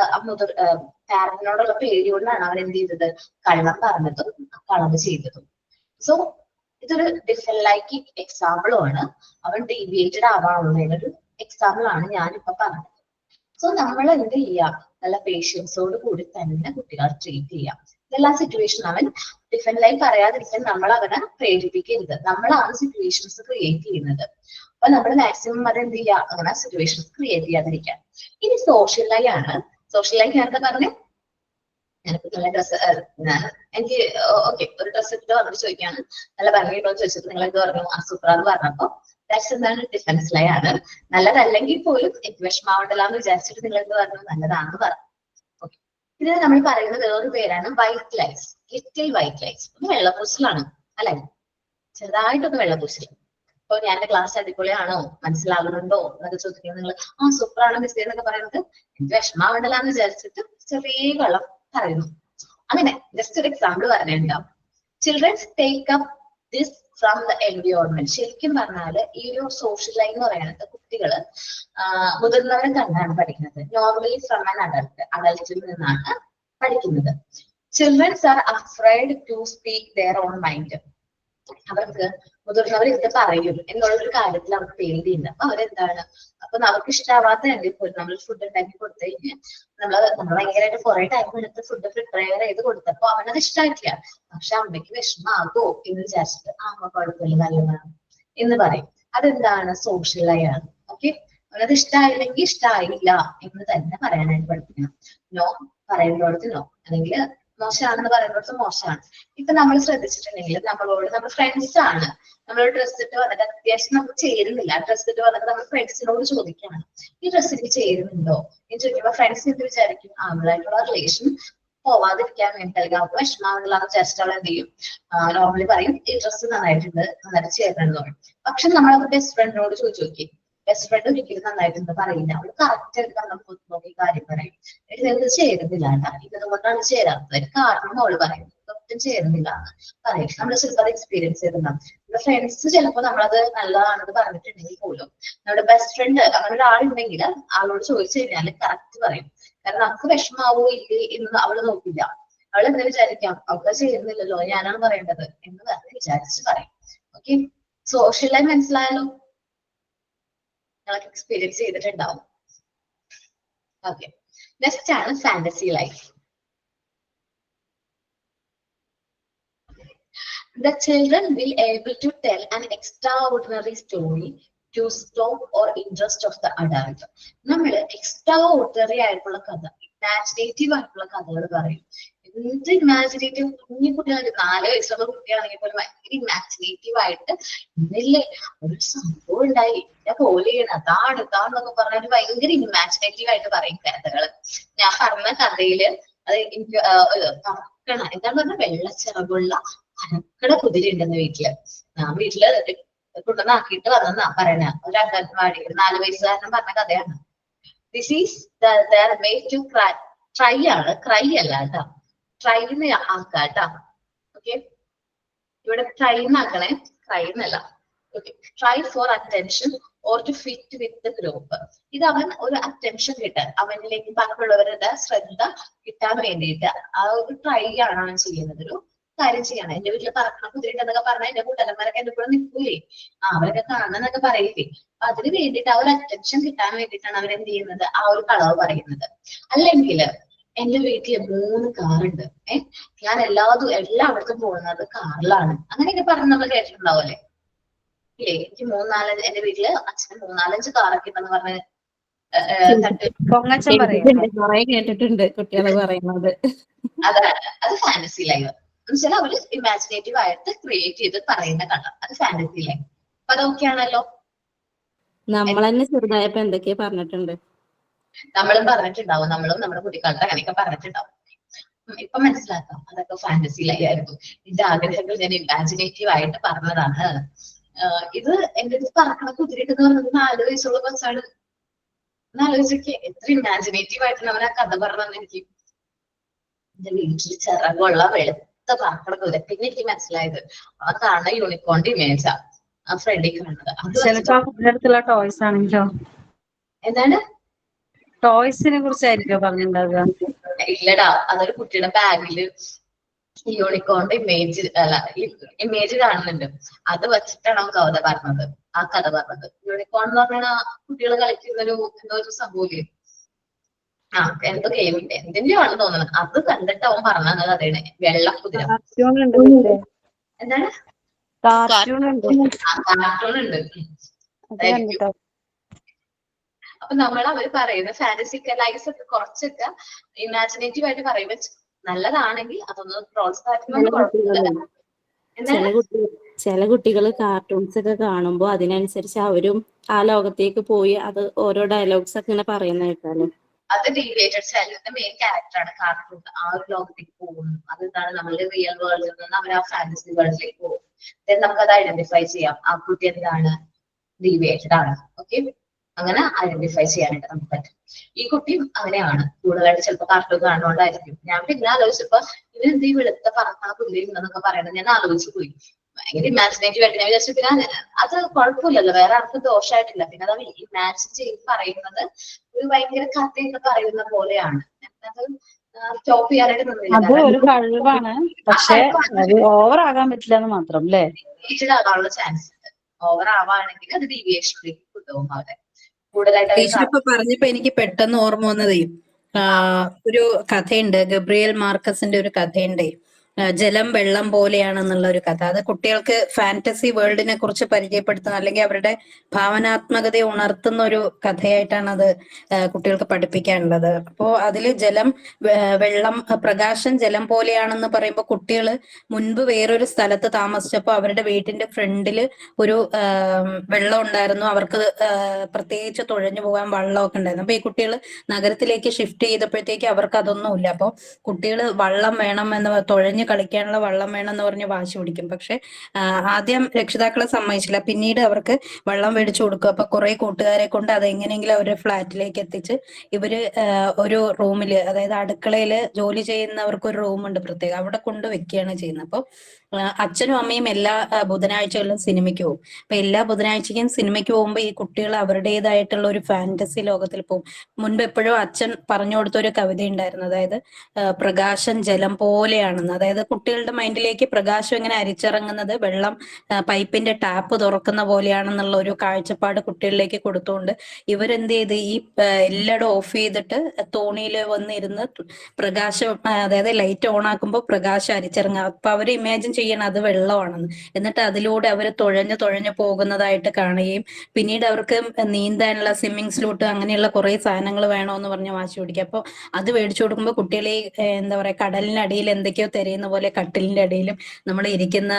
പാരന്റിനോടുള്ള പേടി കൊണ്ടാണ് അവൻ എന്ത് ചെയ്തത്, കള്ളം പറഞ്ഞതും കളവ് ചെയ്തതും. സോ ഇതൊരു ഡിഫറെന്റ് ലൈക്ക് എക്സാമ്പിളും ആണ്. അവൻ ഡീവിയേറ്റഡ് ആവാനുള്ളതിനൊരു എക്സാമ്പിൾ ആണ് ഞാനിപ്പോ പറഞ്ഞത്. സോ നമ്മൾ എന്ത് ചെയ്യാം, നല്ല പേഷ്യൻസോട് കൂടി തന്നെ കുട്ടികളെ ട്രീറ്റ് ചെയ്യാം. എല്ലാ സിറ്റുവേഷനും അവൻ ഡിഫറെന്റ് ലൈഫ് പറയാതിരിക്കാൻ നമ്മൾ അവനെ പ്രേരിപ്പിക്കരുത്. നമ്മളാണ് സിറ്റുവേഷൻസ് ക്രിയേറ്റ് ചെയ്യുന്നത്. അപ്പൊ നമ്മൾ മാക്സിമം അത് എന്ത് ചെയ്യാം, അങ്ങനെ സിറ്റുവേഷൻസ് ക്രിയേറ്റ് ചെയ്യാതിരിക്കാം. ഇനി സോഷ്യൽ ലൈ ആണ്. സോഷ്യൽ ലൈ ഞാൻ എന്താ പറഞ്ഞേ, ഞാനിപ്പോ നല്ല ഡ്രസ്സ് എനിക്ക് ഓക്കെ ഒരു ഡ്രസ്സ് ഇട്ട് വന്നിട്ട് ചോദിക്കാണ് നല്ല ഭംഗിയിട്ടോ ചോദിച്ചിട്ട് നിങ്ങൾ എന്ത് പറഞ്ഞു, ആ സൂപ്പറാന്ന് പറഞ്ഞപ്പോ ദാറ്റ്സ് എന്താണ്, ഡിഫൻസ് ലൈ ആണ്. നല്ലതല്ലെങ്കിൽ പോലും എനിക്ക് വിഷമാവണ്ടല്ലോ എന്ന് വിചാരിച്ചിട്ട് നിങ്ങൾ എന്ത് പറഞ്ഞു, നല്ലതാണെന്ന് പറഞ്ഞു. ഓക്കെ, ഇതിന് നമ്മൾ പറയുന്ന വേറൊരു പേരാണ് white lies. Little white lies. ഒന്ന് വെള്ളപൂശലാണ് അല്ലെ, ചെറുതായിട്ടൊന്ന് വെള്ളപൂശൽ. ഇപ്പൊ ഞാൻ എന്റെ ക്ലാസ് അടിപൊളിയാണോ, മനസ്സിലാകുന്നുണ്ടോ എന്നൊക്കെ ചോദിക്കുന്നത് നിങ്ങൾ ആ സൂപ്പറാണ് മിസ് എന്നൊക്കെ പറയുന്നത് എനിക്ക് വിഷമാവണ്ടല്ലോ എന്ന് വിചാരിച്ചിട്ട് ചെറിയ കള്ളം പറയുന്നു. അങ്ങനെ ജസ്റ്റ് ഒരു എക്സാമ്പിൾ പറഞ്ഞിട്ടുണ്ടാവും. Children's take up this from the environment. ശരിക്കും പറഞ്ഞാല് ഈ ഒരു സോഷ്യൽ ലൈ എന്ന് പറയുന്നത് കുട്ടികള് മുതിർന്നവരെ കണ്ടാണ് പഠിക്കുന്നത്. നോർമലി ഫ്രം ആൻ അഡൽട്ടിൽ നിന്നാണ് പഠിക്കുന്നത്. Childrens are afraid to speak their own mind. അവർക്ക് മുതിർന്നവർ ഇത് പറയും എന്നുള്ളൊരു കാര്യത്തിൽ അവർക്ക് പേടിയുണ്ട്. അപ്പൊ അവരെന്താണ്, അപ്പൊ നമുക്ക് ഇഷ്ടാവാത്തതെങ്കിൽ പോലും നമ്മൾ ഫുഡ് ഉണ്ടാക്കി കൊടുത്തു കഴിഞ്ഞാൽ നമ്മൾ ഭയങ്കരമായിട്ട് കുറെ ടൈം എടുത്ത് ഫുഡ് പ്രിപ്പയർ ചെയ്ത് കൊടുത്തപ്പോ അവനത് ഇഷ്ടമായിട്ടില്ല. പക്ഷെ അമ്മയ്ക്ക് വിഷമാകോ എന്ന് വിചാരിച്ചിട്ട് അമ്മ കുഴപ്പമില്ല നല്ലതാണ് എന്ന് പറയും. അതെന്താണ്, സോഷ്യലായാണ്. ഓക്കെ, അവനത് ഇഷ്ടമായില്ലെങ്കിൽ ഇഷ്ടമായില്ല എന്ന് തന്നെ പറയാനായിട്ട് പഠിപ്പിക്കണം. നോ പറയുന്നിടത്ത് നോ, അല്ലെങ്കിൽ മോശമാണെന്ന് പറയുന്നിടത്ത് മോശമാണ്. ഇപ്പൊ നമ്മൾ ശ്രദ്ധിച്ചിട്ടുണ്ടെങ്കിൽ നമ്മൾ ഫ്രണ്ട്സ് ആണ്, നമ്മൾ ഡ്രസ് ഇട്ട് വന്നിട്ട് അത്യാവശ്യം നമുക്ക് ചേരുന്നില്ല, ഡ്രസ് ഇട്ട് വന്നിട്ട് നമ്മൾ ഫ്രണ്ട്സിനോട് ചോദിക്കുകയാണ് ഈ ഡ്രസ് എനിക്ക് ചേരുന്നുണ്ടോ എന്ന് ചോദിക്കുമ്പോൾ ഫ്രണ്ട്സ് എന്ത് വിചാരിക്കും, അവളായിട്ടുള്ള റിലേഷൻ പോവാതിരിക്കാൻ വേണ്ടി അല്ലെങ്കിൽ അവർക്ക് വിഷമാവുള്ള വിചാരിച്ചിട്ട് അവൾ എന്ത് ചെയ്യും, നോർമലി പറയും ഈ ഡ്രസ്സ് നന്നായിട്ടുണ്ട്, നന്നായിട്ട് ചേരണമെന്ന് പറയും. പക്ഷെ നമ്മളത് ബെസ്റ്റ് ഫ്രണ്ടിനോട് ചോദിച്ചു നോക്കി, ബെസ്റ്റ് ഫ്രണ്ട് ഒരിക്കലും നന്നായിട്ടുണ്ട് പറയില്ല. അവള് കറക്റ്റ് ആയിട്ട് നമ്മൾ നോക്കി കാര്യം പറയും, ഇത് ചേരുന്നില്ല, ഇതുകൊണ്ടാണ് ചേരാത്തത്, കാരണം അവള് പറയും ഒട്ടും ചേരുന്നില്ല എന്ന് പറയും. നമ്മൾ ചിലപ്പോൾ അത് എക്സ്പീരിയൻസ് ചെയ്തിട്ടുണ്ടാവും. നമ്മുടെ ഫ്രണ്ട്സ് ചിലപ്പോൾ നമ്മളത് നല്ലതാണെന്ന് പറഞ്ഞിട്ടുണ്ടെങ്കിൽ പോലും നമ്മുടെ ബെസ്റ്റ് ഫ്രണ്ട് അങ്ങനെ ഒരാളുണ്ടെങ്കിൽ അവളോട് ചോദിച്ചു കഴിഞ്ഞാൽ കറക്റ്റ് പറയും. കാരണം നമുക്ക് വിഷമാവോ ഇല്ലേ എന്ന് അവള് നോക്കില്ല. അവൾ എന്താ വിചാരിക്കാം, അവൾക്ക് ചേരുന്നില്ലല്ലോ, ഞാനാണ് പറയേണ്ടത് എന്ന് പറഞ്ഞ് വിചാരിച്ച് പറയും. ഓക്കെ, സോഷ്യലായി മനസ്സിലായാലോ, ഞങ്ങൾക്ക് എക്സ്പീരിയൻസ് ചെയ്തിട്ടുണ്ടാവും. ഓക്കെ, നെക്സ്റ്റ് ആണ് fantasy life. The children will able to tell an extraordinary story to stop or interest of the adult. നമ്മൾ എക്സ്ട്രാ ഓർഡിനറി ആയിട്ടുള്ള കഥ, ഇമാജിനേറ്റീവ് ആയിട്ടുള്ള കഥകൾ പറയും. എന്ത് ഇമാജിനേറ്റീവ്, കുഞ്ഞു കുട്ടികളായിട്ട് 4 വയസ്സുള്ള കുട്ടിയാണെങ്കിൽ പോലും ഭയങ്കര ഇമാജിനേറ്റീവ് ആയിട്ട് ഇന്നല്ലേ ഒരു സംഭവം ഉണ്ടായി എന്നെ പോലെ അതാണെന്നൊക്കെ പറഞ്ഞാൽ ഭയങ്കര ഇമാജിനേറ്റീവ് ആയിട്ട് പറയും കഥകള്. ഞാൻ പറഞ്ഞ കഥയില് അത് എനിക്ക് എന്താന്ന് പറഞ്ഞാൽ വെള്ളച്ചിറകുള്ള അരക്കട കുതിര ഉണ്ടെന്ന് വീട്ടില് കൊണ്ടുവന്നാക്കിയിട്ട് വന്നെന്നാ പറയണ. ഒരു അംഗൻവാടി 4 വയസ്സുകാരൻ പറഞ്ഞ കഥയാണ്. This is made to try ആണ്, ക്രൈ അല്ല കേട്ടോ, ട്രൈന്ന് ആക്കാട്ടോ. ഓക്കെ, ഇവിടെ ട്രൈ എന്നാക്കണേ, ക്രൈ എന്നല്ല. Okay, try for attention or to fit with the group. ഇത് അവൻ ഒരു അറ്റൻഷൻ കിട്ടാൻ, അവനിലേക്ക് ബാക്കിയുള്ളവരുടെ ശ്രദ്ധ കിട്ടാൻ വേണ്ടിയിട്ട് ആ ഒരു ട്രൈ ആണ് അവൻ ചെയ്യുന്നത്, ഒരു കാര്യം ചെയ്യണം. എന്റെ വീട്ടിൽ പറക്കണം കുതിരണ്ടെന്നൊക്കെ പറഞ്ഞാൽ എന്റെ കൂട്ടുകാരന്മാരൊക്കെ എന്റെ കൂടെ നിൽക്കൂലേ, അവരൊക്കെ കാണാന്നൊക്കെ പറയില്ലേ. അപ്പൊ അതിന് വേണ്ടിയിട്ട് ആ ഒരു അറ്റൻഷൻ കിട്ടാൻ വേണ്ടിയിട്ടാണ് അവരെന്ത് ചെയ്യുന്നത്, ആ ഒരു കളവ് പറയുന്നത്. അല്ലെങ്കിൽ എന്റെ വീട്ടില് 3 കാറുണ്ട്, ഞാൻ എല്ലായിടത്തും പോകുന്നത് കാറിലാണ്, അങ്ങനെയൊക്കെ പറഞ്ഞ് നമ്മൾ കേട്ടിട്ടുണ്ടാവല്ലേ ഇല്ലേ. എനിക്ക് 3-4 എന്റെ വീട്ടില് അച്ഛന് 3-4-5 കാറൊക്കെ ഉണ്ടെന്ന് പറഞ്ഞ് പൊങ്ങച്ചം പറയും. കേട്ടിട്ടുണ്ട് കുട്ടികള് പറയുന്നത്. അതാണ്, അത് ഫാന്റസി ലൈഫ് എന്നുവെച്ചാൽ അവര് ഇമാജിനേറ്റീവ് ആയിട്ട് ക്രിയേറ്റ് ചെയ്ത് പറയുന്ന കഥ, അത് ഫാന്റസി ലൈഫ്. അപ്പൊ അതൊക്കെയാണല്ലോ. നമ്മൾ തന്നെ ചെറുതായപ്പോ എന്തൊക്കെയാ പറഞ്ഞിട്ടുണ്ട്, നമ്മളും പറഞ്ഞിട്ടുണ്ടാവും, നമ്മളും നമ്മുടെ കുട്ടിക്കാലത്ത് അങ്ങനെയൊക്കെ പറഞ്ഞിട്ടുണ്ടാവും. ഇപ്പൊ മനസ്സിലാക്കാം അതൊക്കെ ഫാന്റസി ലൈഫ് ആയിരുന്നു. എന്റെ ആഗ്രഹങ്ങൾ ഞാൻ ഇമാജിനേറ്റീവ് ആയിട്ട് പറഞ്ഞതാണ്. ഇത് എന്റെ അടുത്ത് പറക്കണ കുതിരയെന്ന് പറഞ്ഞത് 4 വയസ്സുള്ള ബസ്സാണ്. എന്നാലോചിച്ചൊക്കെ എത്ര ഇമാജിനേറ്റീവ് ആയിട്ടാണ് അവൻ ആ കഥ പറഞ്ഞതെന്ന്. എനിക്ക് എന്റെ വീട്ടിൽ ചിറകുള്ള വെളുത്ത പറക്കണ കുതിര. പിന്നെ എനിക്ക് മനസ്സിലായത് ആ കാണുന്ന യൂണിക്കോണിന്റെ ഇമേജാ ആ ഫ്രണ്ടിൽ കാണുന്നത്. ചിലപ്പോ കുട്ടിയുടെ ടോയ്സ് ആണെങ്കിലോ, എന്താണ് ടോയ്സിനെ കുറിച്ചായിരിക്കോ പറഞ്ഞിട്ടുണ്ടാവുക? ഇല്ലടാ, അതൊരു കുട്ടിയുടെ ബാഗില് യൂണിക്കോണിന്റെ ഇമേജ് കാണുന്നുണ്ട്. അത് വെച്ചിട്ടാണ് അവൻ ആ കഥ പറഞ്ഞത്. യൂണിക്കോൺ എന്ന് പറഞ്ഞാൽ കുട്ടികൾ കളിക്കുന്നൊരു എന്തോ ഒരു സംഭവമില്ലേ, എന്തോ ഗെയിമിന്റെ എന്തിന്റെ ആണെന്ന് തോന്നുന്നത്. അത് കണ്ടിട്ട് അവൻ പറഞ്ഞ കഥയാണ് വെള്ളക്കുതിര. എന്താണ് കാർട്ടൂൺ ഉണ്ട്. അപ്പൊ അവര് പറയുന്ന ഫാന്റസിക്കലൈസ് ഒക്കെ കുറച്ചൊക്കെ ഇമാജിനേറ്റീവ് ആയിട്ട് പറയുമ്പോൾ നല്ലതാണെങ്കിൽ അതൊന്ന് പ്രോത്സാഹിപ്പിക്കുന്നത് കുഴപ്പമില്ല. ചില കുട്ടികൾ കാർട്ടൂൺസ് ഒക്കെ കാണുമ്പോൾ അതിനനുസരിച്ച് അവരും ആ ലോകത്തേക്ക് പോയി അത് ഓരോ ഡയലോഗ്സ് ഒക്കെ ഇങ്ങനെ പറയുന്ന കേട്ടാലും അത് ഡീവിയേറ്റഡ് ചൈൽഡിന്റെ മെയിൻ ക്യാരക്ടറാണ് കാർട്ടൂൺ. ആ ഒരു ലോകത്തേക്ക് പോകുന്നു. അതെന്താണ്, നമ്മളുടെ റിയൽ വേൾഡിൽ നിന്ന് അവർ ആ ഫാന്റസി വേൾഡിലേക്ക് പോകും. നമുക്കത് ഐഡന്റിഫൈ ചെയ്യാം, ആ കുട്ടി എന്താണ് ഡീവിയേറ്റഡ് ആണ്. ഓക്കെ, അങ്ങനെ ഐഡന്റിഫൈ ചെയ്യാനായിട്ട് നമുക്ക് പറ്റും. ഈ കുട്ടിയും അങ്ങനെയാണ്, കൂടുതലായിട്ട് ചിലപ്പോൾ കാർട്ടൂൺ കാണുന്നോണ്ടായിരിക്കും. ഞാൻ പിന്നെ ആലോചിച്ചപ്പോ ഇവരെന്ത് ഈ വെളുത്ത പറക്കണ കുതിരയുണ്ടെന്നൊക്കെ പറയണത് ഞാൻ ആലോചിച്ചു പോയി. ഭയങ്കര ഇമാജിനേറ്റീവ് ആയിട്ട് ഞാൻ വിചാരിച്ചു. പിന്നെ അത് കുഴപ്പമില്ലല്ലോ, വേറെ ആർക്കും ദോഷമായിട്ടില്ല. പിന്നെ അത് ഇമാജിൻ ചെയ്ത് പറയുന്നത് ഒരു ഭയങ്കര കഥയൊക്കെ പറയുന്ന പോലെയാണ്. അത് സ്റ്റോപ്പ് ചെയ്യാനായിട്ട് നിന്നില്ല. അത് ഒരു കഴിവാണ്, പക്ഷെ അത് ഓവർ ആകാൻ പറ്റില്ല എന്ന് മാത്രം അല്ലേ? ഡീവിയേറ്റഡ് ആകാനുള്ള ചാൻസ് ഉണ്ട്. ഓവർ ആവാണെങ്കിൽ അത് ഡീവിയേഷനിലേക്ക് കൊണ്ടുപോകും അവരെ കൂടുതലായിട്ട്. ടീച്ചർ ഇപ്പൊ പറഞ്ഞപ്പോ എനിക്ക് പെട്ടെന്ന് ഓർമ്മ വന്നതേ ഒരു കഥയുണ്ട്, ഗബ്രിയേൽ മാർക്കസിന്റെ ഒരു കഥയുണ്ട്, ജലം വെള്ളം പോലെയാണെന്നുള്ള ഒരു കഥ. അത് കുട്ടികൾക്ക് ഫാന്റസി വേൾഡിനെ കുറിച്ച് പരിചയപ്പെടുത്തുന്ന അല്ലെങ്കിൽ അവരുടെ ഭാവനാത്മകതയെ ഉണർത്തുന്ന ഒരു കഥയായിട്ടാണ് അത് കുട്ടികൾക്ക് പഠിപ്പിക്കാനുള്ളത്. അപ്പോ അതില് ജലം വെള്ളം പ്രകാശം ജലം പോലെയാണെന്ന് പറയുമ്പോൾ കുട്ടികൾ മുൻപ് വേറൊരു സ്ഥലത്ത് താമസിച്ചപ്പോൾ അവരുടെ വീട്ടിന്റെ ഫ്രണ്ടില് ഒരു വെള്ളം ഉണ്ടായിരുന്നു. അവർക്ക് പ്രത്യേകിച്ച് തുഴഞ്ഞു പോകാൻ വള്ളമൊക്കെ ഉണ്ടായിരുന്നു. അപ്പൊ ഈ കുട്ടികൾ നഗരത്തിലേക്ക് ഷിഫ്റ്റ് ചെയ്തപ്പോഴത്തേക്ക് അവർക്ക് അതൊന്നുമില്ല. അപ്പൊ കുട്ടികൾ വള്ളം വേണം എന്ന് തുഴഞ്ഞ് കളിക്കാനുള്ള വള്ളം വേണം എന്ന് പറഞ്ഞ് വാശി പിടിക്കും. പക്ഷെ ആദ്യം രക്ഷിതാക്കളെ സമ്മതിച്ചില്ല. പിന്നീട് അവർക്ക് വെള്ളം മേടിച്ചു കൊടുക്കും. അപ്പൊ കുറെ കൂട്ടുകാരെ കൊണ്ട് അത് എങ്ങനെയെങ്കിലും അവരുടെ ഫ്ലാറ്റിലേക്ക് എത്തിച്ച് ഇവര് ഒരു റൂമില്, അതായത് അടുക്കളയില് ജോലി ചെയ്യുന്നവർക്ക് ഒരു റൂമുണ്ട് പ്രത്യേകം, അവിടെ കൊണ്ട് വെക്കുകയാണ് ചെയ്യുന്നത്. അപ്പൊ അച്ഛനും അമ്മയും എല്ലാ ബുധനാഴ്ചകളിലും സിനിമയ്ക്ക് പോകും. അപ്പൊ എല്ലാ ബുധനാഴ്ചയ്ക്കും സിനിമയ്ക്ക് പോകുമ്പോൾ ഈ കുട്ടികൾ അവരുടേതായിട്ടുള്ള ഒരു ഫാന്റസി ലോകത്തിൽ പോകും. മുൻപ് എപ്പോഴും അച്ഛൻ പറഞ്ഞു കൊടുത്ത ഒരു കവിത ഉണ്ടായിരുന്നു, അതായത് പ്രകാശം ജലം പോലെയാണെന്ന്. അതായത് കുട്ടികളുടെ മൈൻഡിലേക്ക് പ്രകാശം ഇങ്ങനെ അരിച്ചിറങ്ങുന്നത് വെള്ളം പൈപ്പിന്റെ ടാപ്പ് തുറക്കുന്ന പോലെയാണെന്നുള്ള ഒരു കാഴ്ചപ്പാട് കുട്ടികളിലേക്ക് കൊടുത്തുകൊണ്ട് ഇവരെന്ത് ചെയ്ത് ഈ എല്ലായിടും ഓഫ് ചെയ്തിട്ട് തോണിയിൽ വന്നിരുന്ന് പ്രകാശം, അതായത് ലൈറ്റ് ഓൺ ആക്കുമ്പോൾ പ്രകാശം അരിച്ചിറങ്ങുക. അപ്പൊ അവർ ഇമാജിൻ ചെയ്യണം അത് വെള്ളമാണെന്ന്. എന്നിട്ട് അതിലൂടെ അവർ തുഴഞ്ഞു പോകുന്നതായിട്ട് കാണുകയും പിന്നീട് അവർക്ക് നീന്താനുള്ള സ്വിമ്മിങ് സ്ലൂട്ട് അങ്ങനെയുള്ള കുറെ സാധനങ്ങൾ വേണമെന്ന് പറഞ്ഞ് വാശി പിടിക്കുക. അപ്പോൾ അത് മേടിച്ചു കൊടുക്കുമ്പോൾ കുട്ടികളെ എന്താ പറയാ, കടലിനടിയിൽ എന്തൊക്കെയോ തിരയുന്ന പോലെ കട്ടിലിന്റെ അടിയിലും നമ്മൾ ഇരിക്കുന്ന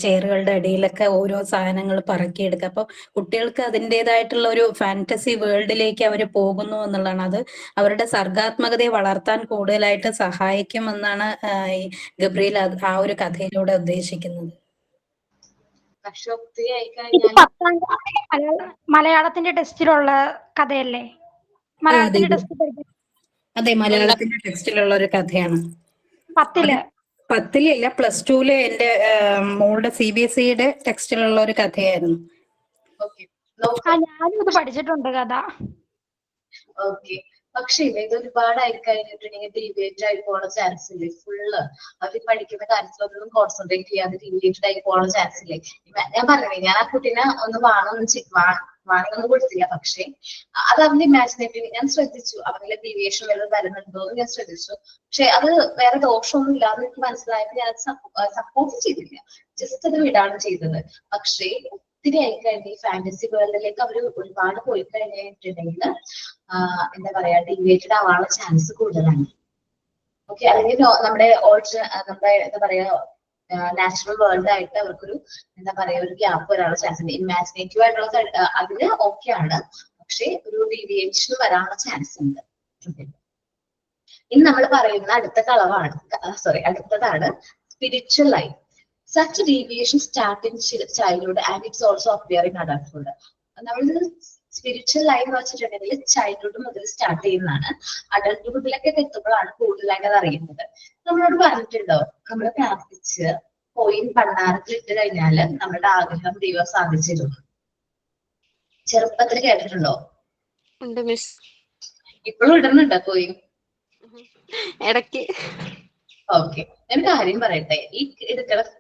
ചെയറുകളുടെ അടിയിലൊക്കെ ഓരോ സാധനങ്ങൾ പറക്കിയെടുക്കുക. അപ്പോൾ കുട്ടികൾക്ക് അതിൻ്റെതായിട്ടുള്ള ഒരു ഫാന്റസി വേൾഡിലേക്ക് അവർ പോകുന്നു എന്നുള്ളതാണ്. അത് അവരുടെ സർഗാത്മകതയെ വളർത്താൻ കൂടുതലായിട്ട് സഹായിക്കുമെന്നാണ് ഈ ഗബ്രിയേൽ ആ ഒരു കഥയിലൂടെ ഉദ്ദേശിക്കുന്നത്. പക്ഷെ ഒത്തിരി ആയി ഇത് കഴിഞ്ഞാൽ മലയാളത്തിന്റെ ടെസ്റ്റിലുള്ള കഥയല്ലേ? മലയാളത്തിന്റെ ടെസ്റ്റ് അതെ, മലയാളത്തിന്റെ ടെക്സ്റ്റിലുള്ള ഒരു കഥയാണ്. 10ല് 10ലില്ല, +2 എന്റെ മോളുടെ CBSEയുടെ ടെക്സ്റ്റിലുള്ള ഒരു കഥയായിരുന്നു. ഞാനും ഇത് പഠിച്ചിട്ടുണ്ട് കഥ. ഓക്കെ, പക്ഷെ ഇത് ഒരുപാടായി കഴിഞ്ഞിട്ടുണ്ടെങ്കിൽ ഡീവിയേറ്റ് ആയി പോകാനുള്ള ചാൻസ് ഇല്ലേ? ഫുള്ള് അവർ പഠിക്കുന്ന കാര്യത്തിലൊന്നും കോൺസെൻട്രേറ്റ് ചെയ്യാതെ ഡീവിയേറ്റഡ് ആയി പോകാനുള്ള ചാൻസ് ഇല്ലേ? ഞാൻ പറഞ്ഞേ, ഞാൻ ആ കുട്ടീനെ ഒന്ന് വാങ്ങൊന്നും കൊടുത്തില്ല, പക്ഷെ അത് അവന്റെ ഇമാജിനേറ്റീവ് ഞാൻ ശ്രദ്ധിച്ചു. അവന്റെ ഡീവിയേഷൻ വല്ലതും വരുന്നുണ്ടോ എന്ന് ഞാൻ ശ്രദ്ധിച്ചു. പക്ഷെ അത് വേറെ ദോഷമൊന്നും ഇല്ലാതെ എനിക്ക് മനസ്സിലായപ്പോൾ ഞാൻ സപ്പോർട്ട് ചെയ്തില്ല, ജസ്റ്റ് അത് വിടാണ് ചെയ്തത്. പക്ഷേ ഒത്തിരി ആയി കഴിഞ്ഞ ഈ ഫാന്റസി വേൾഡിലേക്ക് അവർ ഒരുപാട് പോയി കഴിഞ്ഞിട്ടുണ്ടെങ്കിൽ എന്താ പറയാ, ഡീവിയേറ്റഡ് ആവാനുള്ള ചാൻസ് കൂടുതലാണ്. ഓക്കെ, അല്ലെങ്കിൽ നമ്മുടെ എന്താ പറയാ നാച്ചുറൽ വേൾഡ് ആയിട്ട് അവർക്കൊരു എന്താ പറയാ ഒരു ഗ്യാപ്പ് വരാനുള്ള ചാൻസ് ഉണ്ട്. ഇമാജിനേറ്റീവ് ആയിട്ടുള്ള അതിന് ഓക്കെ ആണ്, പക്ഷെ ഒരു ഡീവിയേഷൻ വരാനുള്ള ചാൻസ് ഉണ്ട്. ഇനി നമ്മൾ പറയുന്ന അടുത്തതാണ് spiritual life. Such deviation start in childhood and it's also appear in adulthood. നമ്മൾ സ്പിരിച്വൽ ലൈഫ് എന്ന് വെച്ചിട്ടുണ്ടെങ്കിൽ ചൈൽഡ്ഹുഡ് മുതൽ സ്റ്റാർട്ട് ചെയ്യുന്നതാണ്. അഡൾട്ട്ഹുഡിലൊക്കെ എത്തുമ്പോഴാണ് കൂടുതലായിട്ട് അത് അറിയുന്നത്. നമ്മളോട് പറഞ്ഞിട്ടുണ്ടോ, നമ്മൾ പ്രാർത്ഥിച്ച് കോയിൻ ഭണ്ഡാരത്തിൽ ഇട്ട് കഴിഞ്ഞാല് നമ്മുടെ ആഗ്രഹം ദൈവം സാധിച്ചിരുന്നു. ചെറുപ്പത്തിൽ കേട്ടിട്ടുണ്ടോ? ഇപ്പോഴും ഇടുന്നുണ്ടോ കോയിൻ? ഇടയ്ക്ക്. ഓക്കെ, ഞാൻ കാര്യം പറയട്ടെ, ഈ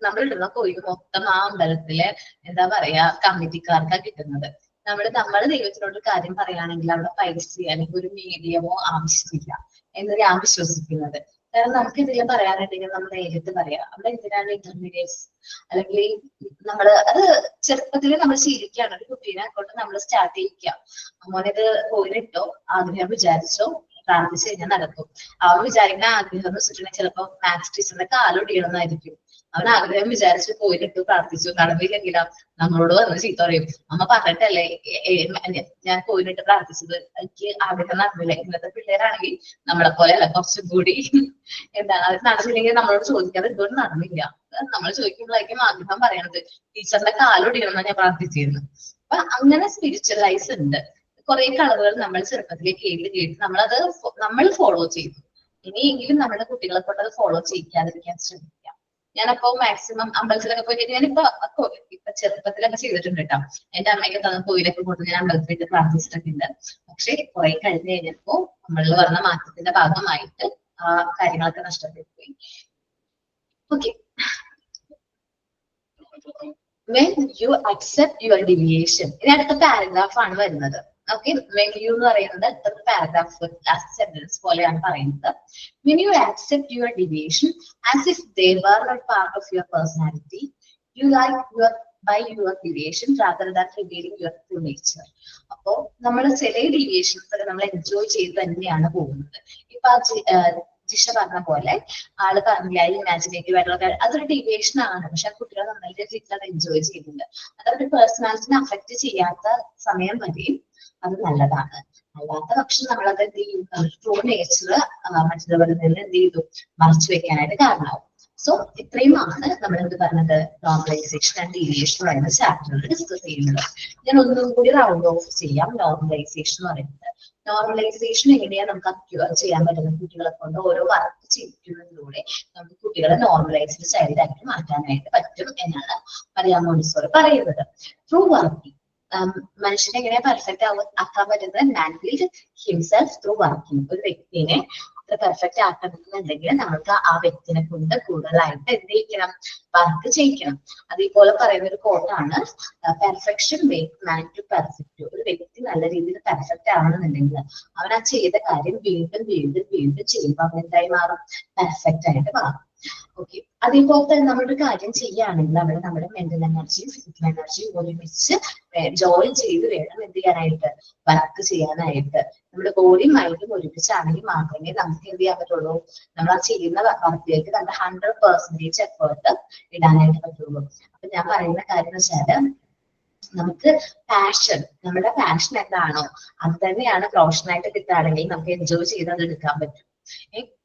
നമ്മൾ ഇടുന്ന കോയിൻ മൊത്തം ആ അമ്പലത്തിലെ എന്താ പറയാ കമ്മിറ്റിക്കാർക്കാണ് കിട്ടുന്നത്. നമ്മൾ ദൈവത്തിനോട് കാര്യം പറയുകയാണെങ്കിൽ അവിടെ പൈസ അല്ലെങ്കിൽ ഒരു മീഡിയമോ ആവശ്യമില്ല എന്ന് ഞാൻ വിശ്വസിക്കുന്നത്. കാരണം നമുക്ക് എന്തെങ്കിലും പറയാനുണ്ടെങ്കിൽ നമ്മൾ നേരിട്ട് പറയാം. അവിടെ എന്തിനാണ് ഇന്റർമീഡിയറ്റ്സ് അല്ലെങ്കിൽ അത് ചെറുപ്പത്തിൽ നമ്മൾ ശീലിക്കുകയാണ്. ഒരു കുട്ടീനെ കൊണ്ട് നമ്മൾ സ്റ്റാർട്ട് ചെയ്യിക്കാം, മോനിത് കോയിനിട്ടോ, ആഗ്രഹം വിചാരിച്ചോ, പ്രാർത്ഥിച്ചു കഴിഞ്ഞാൽ നടക്കും. അവൻ വിചാരിക്കുന്ന ആഗ്രഹം എന്ന് വെച്ചിട്ടുണ്ടെങ്കിൽ ചിലപ്പോ മാത്സ് ടീച്ചറിന്റെ കാലൊടിയണമെന്നായിരിക്കും. അവൻ ആഗ്രഹം വിചാരിച്ച് പോയിട്ട് പ്രാർത്ഥിച്ചു, നടന്നില്ലെങ്കിലോ നമ്മളോട് വന്ന് ചീത്ത പറയും. അമ്മ പറഞ്ഞിട്ടല്ലേ ഞാൻ പോയിട്ട് പ്രാർത്ഥിച്ചത്, എനിക്ക് ആഗ്രഹം നടന്നില്ല. ഇന്നത്തെ പിള്ളേരാണെങ്കിൽ നമ്മളെ പോലെ അല്ല, കുറച്ചും കൂടി എന്താണ്, അത് നടന്നില്ലെങ്കിൽ നമ്മളോട് ചോദിക്കാതെ എന്തുകൊണ്ട് നടന്നില്ല. നമ്മൾ ചോദിക്കുമ്പോഴേക്കും ആഗ്രഹം പറയണത് ടീച്ചറിന്റെ കാലൊടിയണമെന്നാണ് ഞാൻ പ്രാർത്ഥിച്ചിരുന്നു. അപ്പൊ അങ്ങനെ സ്പിരിച്വൽ ലൈഫ് ഉണ്ട്. കുറെ കളറുകൾ നമ്മൾ ചെറുപ്പത്തിൽ കേട്ട് നമ്മൾ ഫോളോ ചെയ്തു. ഇനിയെങ്കിലും നമ്മുടെ കുട്ടികളെ കൊണ്ട് അത് ഫോളോ ചെയ്യിക്കാതിരിക്കാൻ ശ്രമിക്കാം. ഞാനപ്പോ മാക്സിമം അമ്പലത്തിലൊക്കെ പോയി കഴിഞ്ഞാൽ ഇപ്പൊ ചെറുപ്പത്തിലൊക്കെ ചെയ്തിട്ടുണ്ട് കേട്ടോ. എന്റെ അമ്മയ്ക്ക് തന്ന കോയിലൊക്കെ കൊണ്ട് ഞാൻ അമ്പലത്തിൽ പ്രാർത്ഥിച്ചിട്ടൊക്കെ ഉണ്ട്. പക്ഷെ കുറെ കഴിഞ്ഞ് കഴിഞ്ഞപ്പോ നമ്മളിൽ വന്ന മാറ്റത്തിന്റെ ഭാഗമായിട്ട് ആ കാര്യങ്ങളൊക്കെ നഷ്ടപ്പെട്ടു പോയി. Okay, when you accept your deviation, ഇനി അടുത്ത പാരഗ്രാഫ് ആണ് വരുന്നത്. ഓക്കെ, when you എന്ന് പറയുന്നത് അടുത്ത പാരഗ്രാഫ് ലാസ്റ്റ് സെന്റൻസ് പോലെയാണ് പറയുന്നത്. when you accept your deviation as if they were not part of your personality, you like by your deviation rather than revealing your true nature. അപ്പോ നമ്മൾ ചില deviations നമ്മൾ enjoy ചെയ്ത് തന്നെയാണ് പോകുന്നത്. ഇപ്പൊ ജിഷ പറഞ്ഞ പോലെ ആള് പറഞ്ഞില്ല ഇമാജിനേറ്റീവ് ആയിട്ടുള്ള അതൊരു ഡീവിയേഷൻ ആണ്. പക്ഷെ കുട്ടികൾ നന്നായിട്ട് രീതിയിൽ അത് എൻജോയ് ചെയ്യുന്നുണ്ട്. അതവരുടെ പേഴ്സണാലിറ്റിനെ അഫക്ട് ചെയ്യാത്ത സമയം വരെയും അത് നല്ലതാണ്. അല്ലാത്ത പക്ഷം നമ്മളത് എന്ത് ചെയ്യും, ട്രൂ നേച്ചർ മറ്റുള്ളവരിൽ നിന്ന് എന്ത് ചെയ്തു മറച്ചു വെക്കാനായിട്ട് കാരണമാവും. സോ ഇത്രയുമാണ് നമ്മൾ എന്ത് പറഞ്ഞത്, നോർമലൈസേഷൻ ആൻഡ് ഡീവിയേഷൻ പറയുന്ന ചാപ്റ്ററിൽ ഡിസ്കസ് ചെയ്യുന്നത്. ഞാൻ ഒന്നും കൂടി റൗണ്ട് ഓഫ് ചെയ്യാം. നോർമലൈസേഷൻ എന്ന് പറയുന്നത്, നോർമലൈസേഷൻ എങ്ങനെയാണ് നമുക്ക് അക്യൂർ ചെയ്യാൻ പറ്റുന്നത്, കുട്ടികളെ കൊണ്ട് ഓരോ വർക്ക് ചെയ്യിക്കുന്നതിലൂടെ നമുക്ക് കുട്ടികളെ നോർമലൈസ്ഡ് ചൈൽഡ് ആയിട്ട് മാറ്റാനായിട്ട് പറ്റും എന്നാണ് മറിയാം മോണ്ടിസോറി പറയുന്നത്. ത്രൂ വർക്കിംഗ്, മനുഷ്യനെ എങ്ങനെ പെർഫെക്റ്റ് ആക്കാൻ പറ്റുന്നത്, മാൻ ബിൽഡ് ഹിംസെൽഫ് ത്രൂ വർക്കിംഗ്. ഒരു വ്യക്തിനെ പെർഫെക്റ്റ് ആക്കണമെന്നുണ്ടെങ്കിൽ നമുക്ക് ആ വ്യക്തിനെ കൊണ്ട് കൂടുതലായിട്ട് എന്ത് ചെയ്യിക്കണം, വർക്ക് ചെയ്യിക്കണം. അതേപോലെ പറയുന്ന ഒരു കോട്ടാണ്, perfection make man to perfect. ഒരു വ്യക്തി നല്ല രീതിയിൽ പെർഫെക്റ്റ് ആവണമെന്നുണ്ടെങ്കിൽ അവൻ ആ ചെയ്ത കാര്യം വീണ്ടും വീണ്ടും വീണ്ടും ചെയ്യുമ്പോൾ അവൻ എന്തായി മാറും, പെർഫെക്റ്റ് ആയിട്ട് മാറും. ഓക്കെ, അതേപോലെ തന്നെ നമ്മളൊരു കാര്യം ചെയ്യുകയാണെങ്കിൽ അവിടെ നമ്മുടെ മെന്റൽ എനർജിയും ഫിസിക്കൽ എനർജിയും ഒരുമിച്ച് ജോയിൻ ചെയ്ത് വേണം എന്ത് ചെയ്യാനായിട്ട്, വർക്ക് ചെയ്യാനായിട്ട്. നമ്മുടെ ബോഡിയും മൈൻഡും ഒരുമിച്ചാണെങ്കിൽ മാത്രമേ നമുക്ക് എന്ത് ചെയ്യാൻ പറ്റുള്ളൂ, നമ്മൾ ആ ചെയ്യുന്ന വർക്കിലേക്ക് നമ്മുടെ 100% എഫേർട്ട് ഇടാനായിട്ട് പറ്റുള്ളൂ. അപ്പൊ ഞാൻ പറയുന്ന കാര്യം എന്ന് വെച്ചാല്, നമുക്ക് പാഷൻ, നമ്മുടെ പാഷൻ എന്താണോ അത് തന്നെയാണ് പ്രൊഫഷനായിട്ട് കിട്ടുകയാണെങ്കിൽ നമുക്ക് എൻജോയ് ചെയ്ത് അത് എടുക്കാൻ പറ്റും.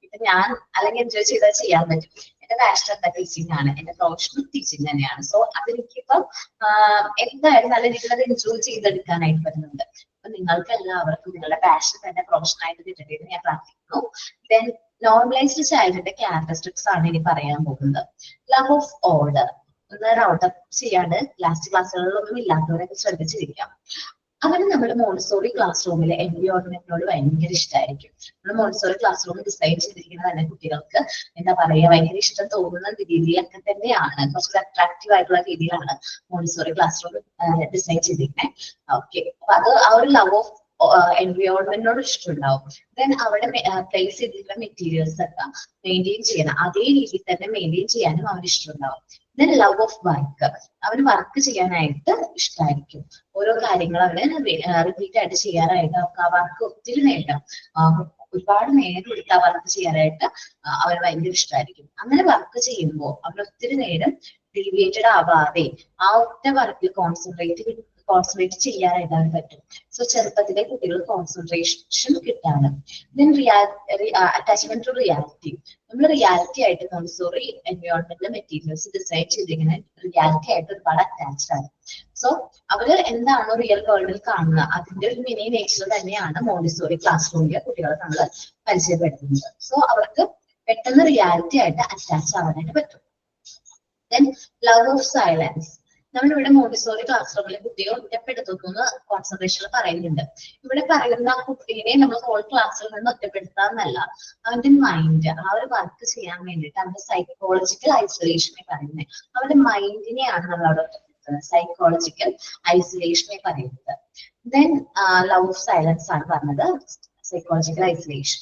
ഇപ്പൊ ഞാൻ അല്ലെങ്കിൽ എൻജോയ് ചെയ്താൽ ചെയ്യാൻ പറ്റും. എന്റെ പാഷൻ എന്താ, ടീച്ചിങ് ആണ്. എന്റെ പ്രൊഫഷണൽ ടീച്ചിങ് തന്നെയാണ്. സോ അതെനിക്കിപ്പം എന്തായാലും നല്ല രീതിയിൽ അത് എൻജോയ് ചെയ്തെടുക്കാനായിട്ട് പറ്റുന്നുണ്ട്. അപ്പൊ നിങ്ങൾക്ക് എല്ലാവർക്കും നിങ്ങളുടെ പാഷൻ തന്നെ പ്രൊഫഷനായിട്ട് കിട്ടട്ടെ എന്ന് ഞാൻ പ്രാർത്ഥിക്കുന്നു. ദെൻ നോർമലൈസ്ഡ് ചൈൽഡിന്റെ ക്യാരക്ടറിസ്റ്റിക്സ് ആണ് ഇനി പറയാൻ പോകുന്നത്. ലവ് ഓഫ് ഓർഡർ ഒന്ന് റൗണ്ട് അപ്പ് ചെയ്യാണ്ട് ലാസ്റ്റ് ക്ലാസ്സുകളിലൊന്നും ഇല്ലാത്തവരൊക്കെ ശ്രദ്ധിച്ചിരിക്കാം. അവന് നമ്മുടെ മോണ്ടിസോറി ക്ലാസ് റൂമിലെ എൻവയോൺമെന്റിനോട് ഭയങ്കര ഇഷ്ടമായിരിക്കും. നമ്മുടെ മോണ്ടിസോറി ക്ലാസ് റൂം ഡിസൈൻ ചെയ്തിരിക്കുന്നത് തന്നെ കുട്ടികൾക്ക് എന്താ പറയുക, ഭയങ്കര ഇഷ്ടം തോന്നുന്ന രീതിയിലൊക്കെ തന്നെയാണ്. കുറച്ചുകൂടി അട്രാക്റ്റീവ് ആയിട്ടുള്ള രീതിയിലാണ് മോണ്ടിസോറി ക്ലാസ് റൂം ഡിസൈൻ ചെയ്തിരിക്കുന്നത്. ഓക്കെ, അപ്പൊ അത് ആ ഒരു ലവ് ഓഫ് എൻവയോൺമെന്റിനോട് ഇഷ്ടമുണ്ടാവും. ദെൻ അവിടെ പ്ലേസ് ചെയ്തിട്ടുള്ള മെറ്റീരിയൽസ് ഒക്കെ മെയിൻറ്റെയിൻ ചെയ്യണം, അതേ രീതിയിൽ തന്നെ മെയിൻറ്റെയിൻ ചെയ്യാനും അവന് ഇഷ്ടമുണ്ടാവും. ദെൻ ലവ് ഓഫ് വർക്ക്, അവന് വർക്ക് ചെയ്യാനായിട്ട് ഇഷ്ടമായിരിക്കും. ഓരോ കാര്യങ്ങൾ അവന് റിപ്പീറ്റ് ആയിട്ട് ചെയ്യാനായിട്ട് അവർക്ക് ആ വർക്ക് ഒത്തിരി നേരം ഒരുപാട് നേരം എടുത്ത് ആ വർക്ക് ചെയ്യാനായിട്ട് അവന് ഭയങ്കര ഇഷ്ടമായിരിക്കും. അങ്ങനെ വർക്ക് ചെയ്യുമ്പോൾ അവൻ ഒത്തിരി നേരം ഡീവിയേറ്റഡ് ആവാതെ ആ ഒറ്റ വർക്കിൽ കോൺസെൻട്രേറ്റ് ചെയ്യാനായിട്ട് അവന് പറ്റും. സോ ചെറുപ്പത്തിലെ കുട്ടികൾ കോൺസെൻട്രേഷൻ കിട്ടാണ്. ദെൻ അറ്റാച്ച്മെന്റ് ടു റിയാലിറ്റി, നമ്മൾ റിയാലിറ്റി ആയിട്ട് മോണ്ടിസോറി എൻവയോൺമെന്റിലെ മെറ്റീരിയൽസ് ഡിസൈൻ ചെയ്തിങ്ങനെ റിയാലിറ്റി ആയിട്ട് ഒരുപാട് അറ്റാച്ച്ഡ് ആണ്. സോ അവര് എന്താണോ റിയൽ വേൾഡിൽ കാണുന്നത് അതിന്റെ ഒരു മിനി നേച്ചർ തന്നെയാണ് മോണ്ടിസോറി ക്ലാസ് റൂമിലെ കുട്ടികളെ നമ്മൾ പരിചയപ്പെടുത്തുന്നത്. സോ അവർക്ക് പെട്ടെന്ന് റിയാലിറ്റി ആയിട്ട് അറ്റാച്ച് ആവാനായിട്ട് പറ്റും. ദെൻ ലവ് ഓഫ് സൈലൻസ്, നമ്മളിവിടെ മോണ്ടിസോറി ക്ലാസ് റൂമിലെ കുട്ടികൾ ഒറ്റപ്പെടുത്തുന്നു കോൺസെൻട്രേഷനിൽ പറയുന്നുണ്ട്. ഇവിടെ പറയുന്ന ആ കുട്ടീനെ നമ്മൾ ഹോൾ ക്ലാസ്സിൽ നിന്ന് ഒറ്റപ്പെടുത്താന്നല്ല, അവന്റെ മൈൻഡ് ആ ഒരു വർക്ക് ചെയ്യാൻ വേണ്ടിയിട്ട് അവന്റെ സൈക്കോളജിക്കൽ ഐസൊലേഷനെ പറയുന്നത്. അവന്റെ മൈൻഡിനെയാണ് നമ്മൾ അവിടെ ഒറ്റപ്പെടുത്തുന്നത്, സൈക്കോളജിക്കൽ ഐസൊലേഷനെ പറയുന്നത്. ദെൻ ലവ് ഓഫ് സൈലൻസ് ആണ് പറഞ്ഞത്, സൈക്കോളജിക്കൽ ഐസൊലേഷൻ.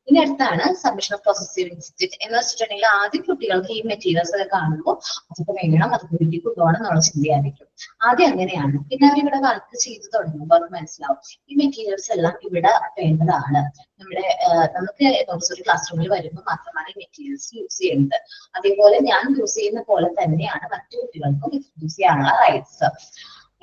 ഇനി അടുത്താണ് സബ്മിഷൻ ഓഫ് പൊസസീവ് ഇൻസ്റ്റിറ്റ്യൂട്ട് എന്ന് വെച്ചിട്ടുണ്ടെങ്കിൽ ആദ്യം കുട്ടികൾക്ക് ഈ മെറ്റീരിയൽസ് ഒക്കെ കാണുമ്പോൾ അതൊക്കെ വേണം, അതൊക്കെ വീട്ടിൽ കൊണ്ടുപോകണം എന്നുള്ള ചിന്തയായിരിക്കും. ആദ്യം അങ്ങനെയാണ്. പിന്നെ അവരിവിടെ വർക്ക് ചെയ്ത് തുടങ്ങുമ്പോൾ അവർക്ക് മനസ്സിലാവും ഈ മെറ്റീരിയൽസ് എല്ലാം ഇവിടെ വേണ്ടതാണ്. നമുക്ക് ഒരു ക്ലാസ് റൂമിൽ വരുമ്പോൾ മാത്രമാണ് ഈ മെറ്റീരിയൽസ് യൂസ് ചെയ്യുന്നത്. അതേപോലെ ഞാൻ യൂസ് ചെയ്യുന്ന പോലെ തന്നെയാണ് മറ്റു കുട്ടികൾക്കും യൂസ് ചെയ്യാനുള്ള റൈറ്റ്സ്.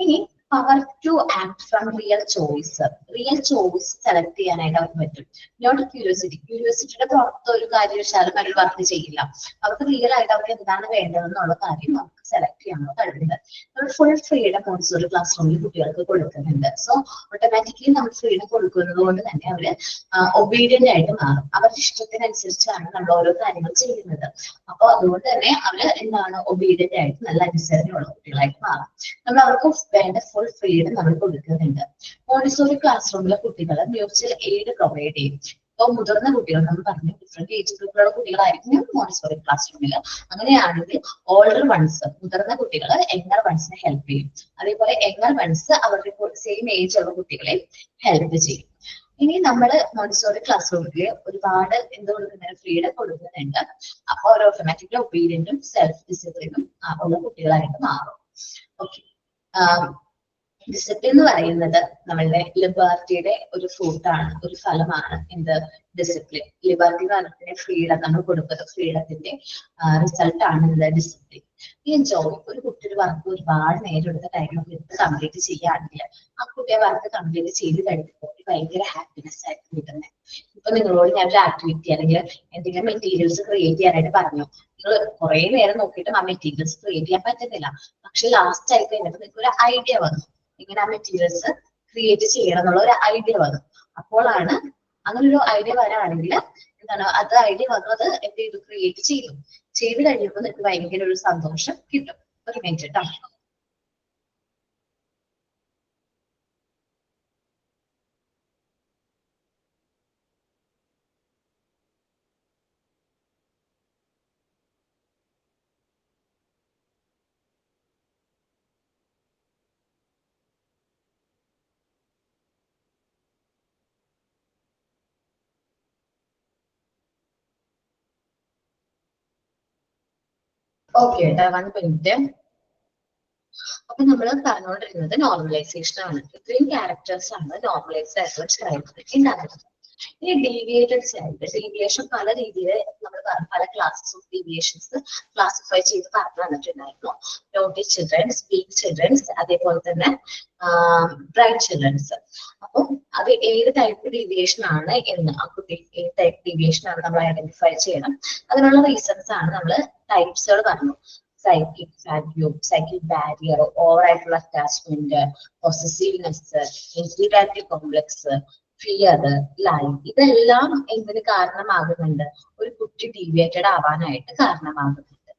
ഇനി power to act from real choice. Real choice select ചെയ്യാനായിട്ട് അവർക്ക് പറ്റും. നോട്ട് ക്യൂരിയോസിറ്റിയുടെ പുറത്ത് ഒരു കാര്യവശാലും അവർ വർക്ക് ചെയ്യില്ല. അവർക്ക് റിയൽ ആയിട്ട് അവർക്ക് എന്താണ് വേണ്ടതെന്നുള്ള കാര്യം അവർക്ക് സെലക്ട് ചെയ്യാനുള്ള കഴിവുണ്ട്. നമ്മൾ ഫുൾ ഫ്രീഡം മോണ്ടിസോറി ക്ലാസ് റൂമിൽ കുട്ടികൾക്ക് കൊടുക്കുന്നുണ്ട്. സോ ഓട്ടോമാറ്റിക്കലി നമ്മൾ ഫ്രീഡം കൊടുക്കുന്നത് കൊണ്ട് തന്നെ അവര് ഒബീഡിയന്റ് ആയിട്ട് മാറും. അവരുടെ ഇഷ്ടത്തിനനുസരിച്ചാണ് നമ്മൾ ഓരോ കാര്യങ്ങൾ ചെയ്യുന്നത്. അപ്പൊ അതുകൊണ്ട് തന്നെ അവര് എന്താണ് ഒബീഡിയന്റ് ആയിട്ട് നല്ല അനുസരണയുള്ള കുട്ടികളായിട്ട് മാറും. നമ്മൾ അവർക്ക് വേണ്ട ഫുൾ ഫ്രീഡം നമ്മൾ കൊടുക്കുന്നുണ്ട്. മോണ്ടിസോറി ക്ലാസ് റൂമിലെ കുട്ടികൾ മ്യൂച്വൽ എയ്ഡ് പ്രൊവൈഡ് ചെയ്യും. ഇപ്പൊ മുതിർന്ന കുട്ടികൾ നമ്മൾ പറഞ്ഞു ഡിഫറെന്റ് ഏജ് ഗ്രൂപ്പിലുള്ള കുട്ടികളായിരിക്കും മോണ്ടിസോറി ക്ലാസ് റൂമിൽ. അങ്ങനെയാണെങ്കിൽ ഓൾഡർ വൺസ് മുതിർന്ന കുട്ടികൾ യങ്ങർ വൺസിനെ ഹെൽപ്പ് ചെയ്യും. അതേപോലെ യങ്ങർ വൺസ് അവരുടെ സെയിം ഏജ് ഉള്ള കുട്ടികളെ ഹെൽപ്പ് ചെയ്യും. ഇനി നമ്മൾ മോണ്ടിസോറി ക്ലാസ് റൂമിൽ ഒരുപാട് എന്ത് കൊടുക്കുന്നുണ്ട്, ഫ്രീഡം കൊടുക്കുന്നുണ്ട്. അപ്പൊ അവർ ഓട്ടോമാറ്റിക്കലി ഒബീഡിയന്റും സെൽഫ് ഡിസിപ്ലിനും ഉള്ള കുട്ടികളായിട്ട് മാറും. ഓക്കെ, ഡിസിപ്ലിൻ എന്ന് പറയുന്നത് നമ്മളുടെ ലിബർട്ടിയുടെ ഒരു ഫ്രൂട്ടാണ്, ഒരു ഫലമാണ്. എന്ത് ഡിസിപ്ലിൻ? ലിബർട്ടി എന്ന് പറഞ്ഞ ഫ്രീഡം, നമ്മൾ കൊടുക്കുന്ന ഫ്രീഡത്തിന്റെ റിസൾട്ട് ആണ് എന്ത് ഡിസിപ്ലിൻ. ഈ ജോബ് ഒരു കുട്ടി ഒരു വർക്ക് ഒരുപാട് നേരം എടുത്ത ടൈമൊക്കെ എടുത്ത് കംപ്ലീറ്റ് ചെയ്യുകയാണെങ്കിൽ ആ കുട്ടിയെ വർക്ക് കംപ്ലീറ്റ് ചെയ്ത് കഴിഞ്ഞപ്പോൾ ഭയങ്കര ഹാപ്പിനെസ് ആയിട്ട് കിട്ടുന്നത്. ഇപ്പൊ നിങ്ങളോട് ഞാൻ ഒരു ആക്ടിവിറ്റി അല്ലെങ്കിൽ എന്തെങ്കിലും മെറ്റീരിയൽസ് ക്രിയേറ്റ് ചെയ്യാനായിട്ട് പറഞ്ഞു. നിങ്ങൾ കുറെ നേരം നോക്കിയിട്ട് ആ മെറ്റീരിയൽസ് ക്രിയേറ്റ് ചെയ്യാൻ പറ്റുന്നില്ല. പക്ഷെ ലാസ്റ്റ് ആയി കഴിഞ്ഞപ്പോൾ നിങ്ങൾക്ക് ഒരു ഐഡിയ വന്നു, ഇങ്ങനെ ആ മെറ്റീരിയൽസ് ക്രിയേറ്റ് ചെയ്യണം എന്നുള്ള ഒരു ഐഡിയ വന്നു. അപ്പോഴാണ് അങ്ങനെ ഒരു ഐഡിയ വരാണെങ്കിൽ എന്താണ് അത് ഐഡിയ വന്നു, അത് എന്ത് ചെയ്തു, ക്രിയേറ്റ് ചെയ്ത് കഴിഞ്ഞപ്പോൾ നിങ്ങൾക്ക് ഭയങ്കര ഒരു സന്തോഷം കിട്ടും. ഒരു മിനിറ്റ് കേട്ടോ. ഓക്കെ ഏട്ടാ, 1 മിനിറ്റ്. അപ്പൊ നമ്മൾ പറഞ്ഞുകൊണ്ടിരുന്നത് നോർമലൈസേഷൻ ആണ്. ഇത്രയും ക്യാരക്ടേഴ്സ് ആണ് നോർമലൈസ് ആയിട്ടുള്ള ചൈൽഡ് ഉണ്ടാകുന്നത്. ഇനി ഡീവിയേറ്റഡ് ചൈൽഡ്, ഡീവിയേഷൻ പല രീതിയിൽ നമ്മൾ പല ക്ലാസസ് ഓഫ് ഡീവിയേഷൻസ് ക്ലാസിഫൈ ചെയ്ത് പറഞ്ഞു തന്നിട്ടുണ്ടായിരുന്നു. നോട്ടി ചിൽഡ്രൻസ്, സ്പീക്ക് ചിൽഡ്രൻസ്, അതേപോലെ തന്നെ ബ്രൈറ്റ് ചിൽഡ്രൻസ്. അപ്പം അത് ഏത് ടൈപ്പ് ഡീവിയേഷൻ ആണ് എന്ന് ആ കുട്ടി ഏത് ടൈപ്പ് ഡീവിയേഷൻ ആണ് നമ്മൾ ഐഡന്റിഫൈ ചെയ്യണം. അതിനുള്ള റീസൺസ് ആണ് നമ്മൾ ടൈപ്സുകൾ പറഞ്ഞു. സൈക്കിക് ഫാഗ്യൂം, സൈക്കിക് ബാരിയർ, ഓവർ ആയിട്ടുള്ള attachment, possessiveness, inferiority complex, fear, lie, ഇതെല്ലാം എന്തിന് കാരണമാകുന്നുണ്ട്? ഒരു കുട്ടി ഡീവിയേറ്റഡ് ആവാനായിട്ട് കാരണമാകുന്നുണ്ട്.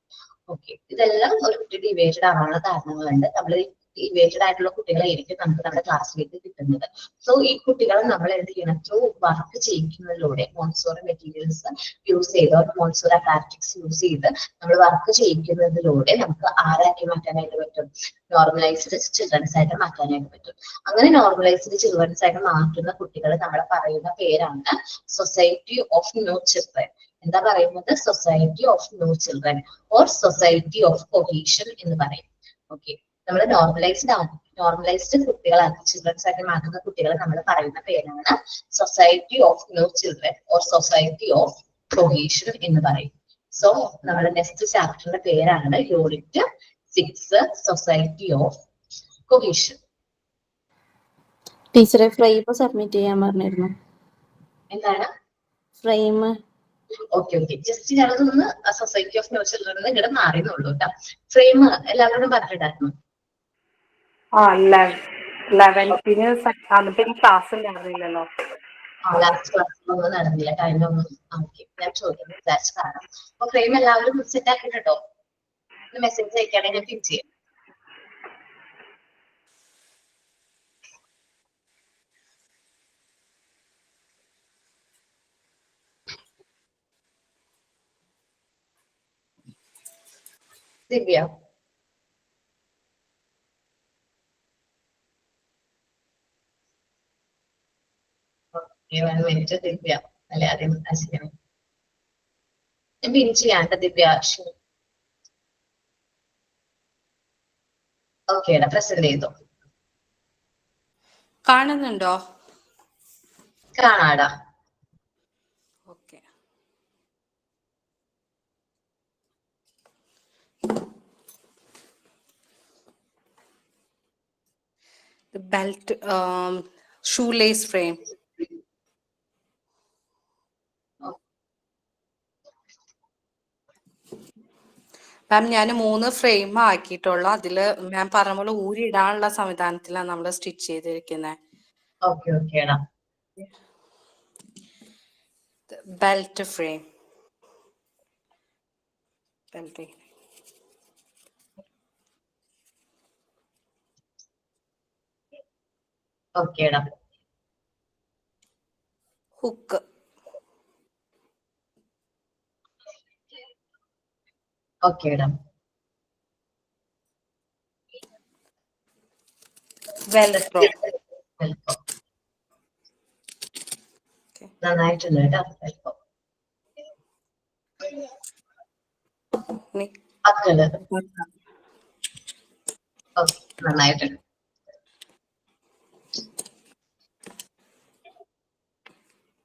ഓക്കെ, ഇതെല്ലാം ഒരു കുട്ടി ഡീവിയേറ്റഡ് ആവാനുള്ള കാരണങ്ങളുണ്ട്. നമ്മൾ ഡീവിയേറ്റഡ് ആയിട്ടുള്ള കുട്ടികളായിരിക്കും നമുക്ക് നമ്മുടെ ക്ലാസ്സിലേക്ക് കിട്ടുന്നത്. സോ ഈ കുട്ടികളെ നമ്മൾ എന്ത് ചെയ്യണം? ത്രൂ വർക്ക് ചെയ്യിക്കുന്നതിലൂടെ മോണ്ടിസോറി മെറ്റീരിയൽസ് യൂസ് ചെയ്ത്, മോണ്ടിസോറി അപ്പാരറ്റിക്സ് യൂസ് ചെയ്ത് നമ്മൾ വർക്ക് ചെയ്യിക്കുന്നതിലൂടെ നമുക്ക് ആരാക്കി മാറ്റാനായിട്ട് പറ്റും? നോർമലൈസ്ഡ് ചിൽഡ്രൻസ് ആയിട്ട് മാറ്റാനായിട്ട് പറ്റും. അങ്ങനെ നോർമലൈസ്ഡ് ചിൽഡ്രൻസ് ആയിട്ട് മാറ്റുന്ന കുട്ടികൾ നമ്മൾ പറയുന്ന പേരാണ് സൊസൈറ്റി ഓഫ് ന്യൂ ചിൽഡ്രൻ. എന്താ പറയുന്നത്? Society of new children or society of cohesion എന്ന് പറയും. ഓക്കെ, നമ്മൾ നോർമലൈസ്ഡ് കുട്ടികളാക്കി ചിൽഡ്രൻസ് ആയിട്ട് മാറ്റുന്ന കുട്ടികളെ നമ്മൾ പറയുന്ന പേരാണ് society of new children or society of cohesion എന്ന് പറയും. സോ നമ്മുടെ നെക്സ്റ്റ് ചാപ്റ്ററിന്റെ പേരാണ് യൂണിറ്റ് 6, സൊസൈറ്റി ഓഫ് കൊഹീഷൻ. ടീച്ചറെ ഫ്രെയിം സബ്മിറ്റ് ചെയ്യാൻ പറഞ്ഞിരുന്നു. എന്താണ് ഫ്രെയിം? ഓക്കെ, ജസ്റ്റ് ഞാനതൊന്ന് സൊസൈറ്റി ഓഫ് ന്യൂ ചിൽഡ്രൻ ഇങ്ങോട്ട് മാറിയുള്ളൂ കേട്ടോ. ഫ്രെയിം എല്ലാവരോടും പറഞ്ഞിട്ടായിരുന്നു. 11ന് അന്നിട്ട് ക്ലാസ് ഉണ്ടായിരുന്നില്ലല്ലോ. ലാസ്റ്റ് ക്ലാസ്സിലൊന്നും നടന്നില്ല, ടൈമൊന്നും. ഓക്കെ, ഞാൻ ചോദിക്കുന്നത് വിചാരിച്ച കാരണം. അപ്പൊ ഫ്രെയിം എല്ലാവരും സെറ്റ് ആക്കിട്ടോ. മെസ്സേജ് അയക്കുകയാണെങ്കിൽ പിൻ ചെയ്യാം. ദിവ്യ, മിനിറ്റ്. ദിവ്യ അല്ലെ ആദ്യം അശ്വിനി പിൻ ചെയ്യാണ്ട ദിവ്യ. ഓക്കെ, പ്രസന്റ് ചെയ്തോ. കാണുന്നുണ്ടോ? കാണാടാ. Okay. The belt, shoelace frame. Ma'am ഞാൻ 3 ഫ്രെയിം ആക്കിയിട്ടുള്ളൂ. അതില് മാം പറഞ്ഞ പോലെ ഊരിടാനുള്ള സംവിധാനത്തിലാണ് നമ്മൾ സ്റ്റിച്ച് ചെയ്തിരിക്കുന്നത്. ഓക്കെ ഓക്കേടാ. Belt frame. ബെൽറ്റ് ഓക്കേടാ. ഹുക്ക്. ഓക്കേടാ. വെൽക്രോ. വെൽക്കം. നന്നായിട്ടുണ്ട് കേട്ടോ. വെൽക്കം. മക്കള്. ഓക്കെ നന്നായിട്ടുണ്ട്.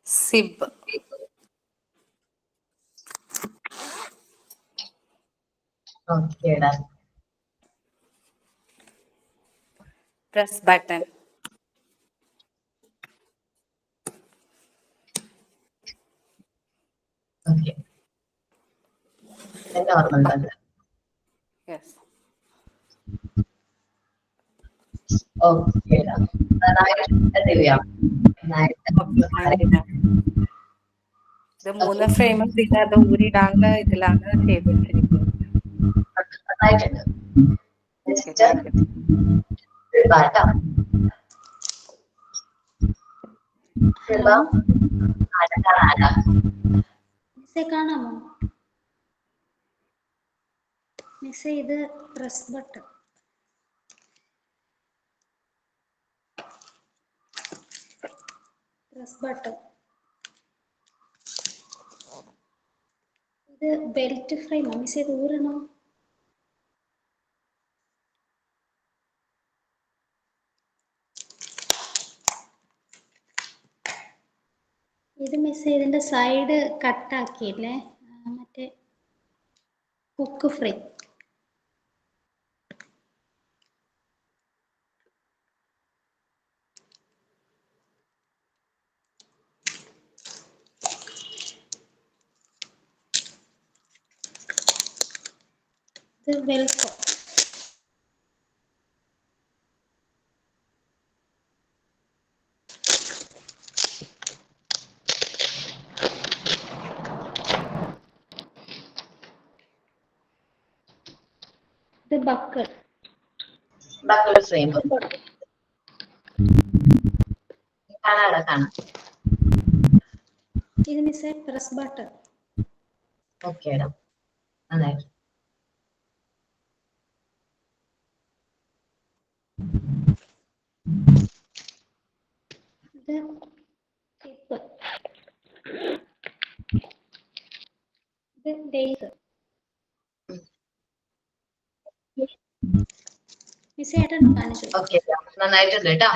സിബ്. ഓക്കേടാ. Press button. ഓക്കെ എന്നെ ഓർമ്മയുണ്ടല്ലോ. യെസ്. ഓക്കേടാ. നന്നായിട്ടുണ്ട് ദിവ്യ. ഇത് 3 ഫ്രെയിം പിന്നെ അത് ഊരിടാനുള്ള ഇതിലാണ് ചെയ്തിട്ടിരിക്കുന്നത്. നന്നായിട്ടുണ്ട്. മിസ്സേ കാണാമോ? മിസ്സേ ഇത് പ്രസ് ബട്ടൺ. Press button. ഇത് ബെൽറ്റ് ഫ്രെയിമോ? മിസ്സേ ഇത് ഊരണോ? ഇത് മിസ് ഇതിന്റെ സൈഡ് കട്ടാക്കിയില്ലേ? മറ്റേ ഹുക്ക് ഫ്രെയിം. ഇത് വെൽക്കം. ഇത് ബക്കിൾ. Buckle frame. കാണാടാ കാണാം. ഇത് മിസ്സേ പ്രസ് ബട്ടൺ. ഓക്കേടാ. നന്നായിട്ട്. ഇത് ടിപ്പ്. ഇത് ഡേയ്സ്. മിസ് ഏട്ടൻ കാണിച്ചു. ഓക്കെ നന്നായിട്ടുണ്ട് കേട്ടോ.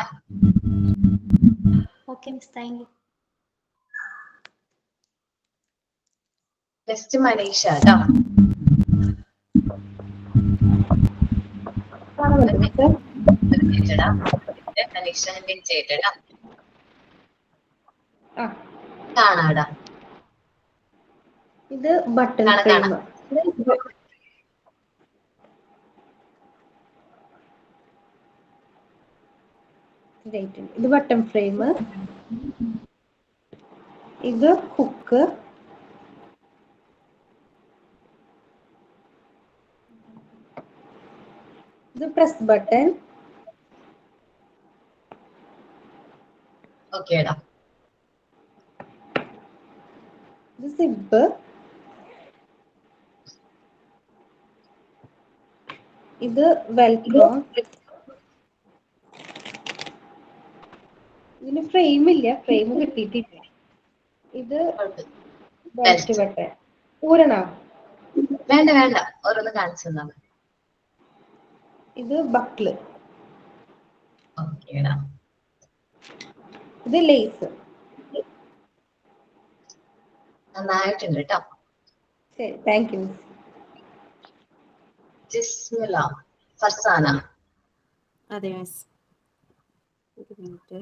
Okay miss thank U. Next Manisha കേട്ടോ. മനീഷ ചെയ്തടാ. കാണാടാ. ഇത് ബട്ടൺ ഫ്രെയിം. ഇത് ബട്ടൺ ഫ്രെയിം. ഇത് ഹുക്ക്. ഇത് പ്രസ് ബട്ടൺ. ഓക്കേടാ. ഇത് സിബ്. ഇത് വെൽക്രോ. ഇതിന് ഫ്രെയിം ഇല്ല, ഫ്രെയിം കിട്ടിയിട്ടില്ല. ഇത് ബെൽറ്റ് ബട്ടൺ. ഊരണോ? വേണ്ട വേണ്ട, ഓരോന്ന് കാണിച്ചു തന്നാ മതി. ഇത് ബക്കിള്. ഓക്കേടാ. ഇത് ലേസ്. നന്നായിട്ടുണ്ട് കേട്ടോ. ശരി താങ്ക് യു. ജിസ്മില ഫർസാന. അതെ മിസ്. ഒരു മിനിറ്റ്.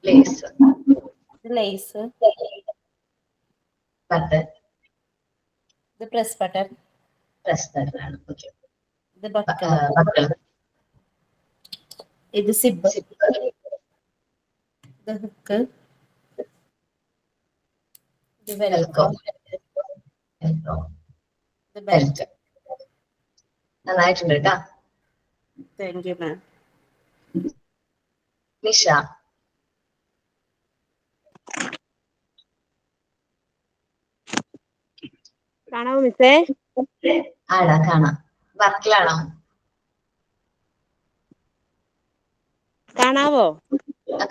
ലേസ്, ഇത് ലേസ്, ബട്ടൺ, ഇത് press button, press button. Okay. ഇത് ബക്കിൾ, ബക്കിൾ, ഇത് സിബ്, സിപ്പ്, ഇത് ഹുക്ക്, ഇത് വെൽക്രോ, വെൽക്രോ, ഇത് ബെൽറ്റ്. ബെൽറ്റ്. നന്നായിട്ടുണ്ട് കേട്ടാ. Thank you ma'am. നിഷ, കാണാമോ മിസ്സേ? ആടാ കാണാം. വർക്കിലാണോ? കാണാവോ?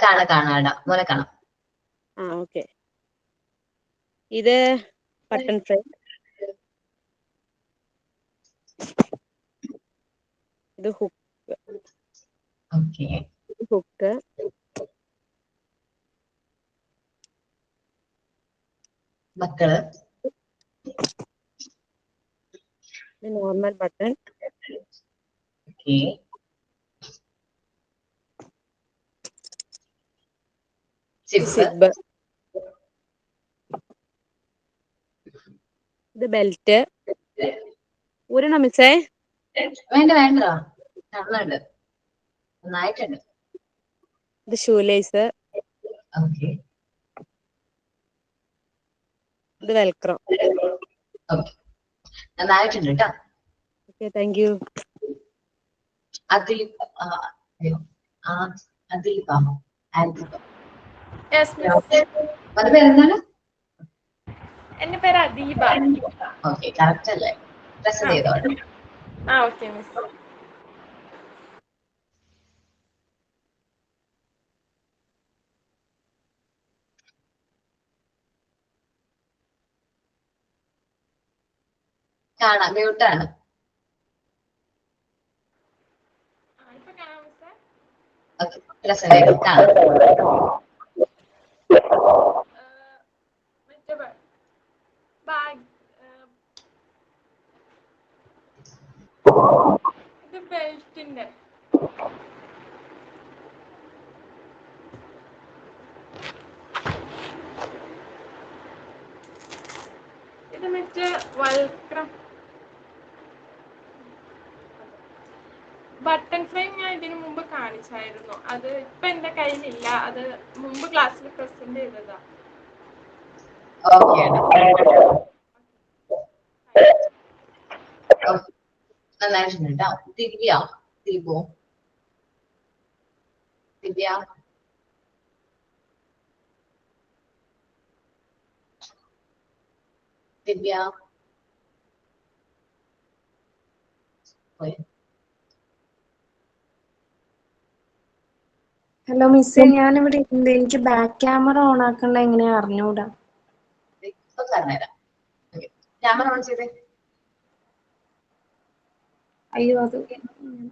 കാണാടാ, മോനെ കാണാം. ആ ഓക്കെ. ഇത് ബട്ടൺ ഫ്രെയിം, ഇത് ഓക്കെ. ഹുക്ക്, ബക്കിള്, ഇത് normal button, okay. Zip, zip, ഇത് ബെൽറ്റ്. ഊരണോ മിസ്സേ? വേണ്ട വേണ്ട, കാണുന്നുണ്ട്, നന്നായിട്ടുണ്ട്. ഇത് ഷൂ ലേസ്, ഓക്കെ. ഇത് വെൽക്രോ. ഓക്കെ, നന്നായിട്ടുണ്ട് കേട്ടോ. Okay thank you. Adeep, Adeepa, Albiba. അത് പേരെന്താണ്? എന്റെ പേര് അദീബ. ഓക്കെ, കറക്റ്റ് അല്ലേ? പ്രസന്റ് ചെയ്തോട്ടെ. Okay miss. കാണാം, മ്യൂട്ടാണ്. ഓക്കെ, പ്രസന്റ് ചെയ്തു, കാണാം. ഇത് ബെൽറ്റിന്റെ. ഇത് മറ്റേ വൽക്രം. ബട്ടൺ ഫ്രെയിം ഞാൻ ഇതിനു മുമ്പ് കാണിച്ചായിരുന്നു. അത് ഇപ്പൊ എന്റെ കയ്യിലില്ല. അത് മുമ്പ് ക്ലാസ്സിൽ പ്രസന്റ് ചെയ്തതാ. ഓക്കെ, നന്നായിട്ടുണ്ട് കേട്ടോ. ദിവ്യ, ദീപു, ദിവ്യ, ദിവ്യ, ഹലോ മിസ്സേ, ഞാനിവിടെ ഉണ്ട്. എനിക്ക് ബാക്ക് ക്യാമറ ഓൺ ആക്കണ്ട എങ്ങനെയാ അറിഞ്ഞൂടാ. ഇപ്പൊ പറഞ്ഞുതരാം. ക്യാമറ ഓൺ ചെയ്തേ. അയ്യോ, അത് ഞാൻ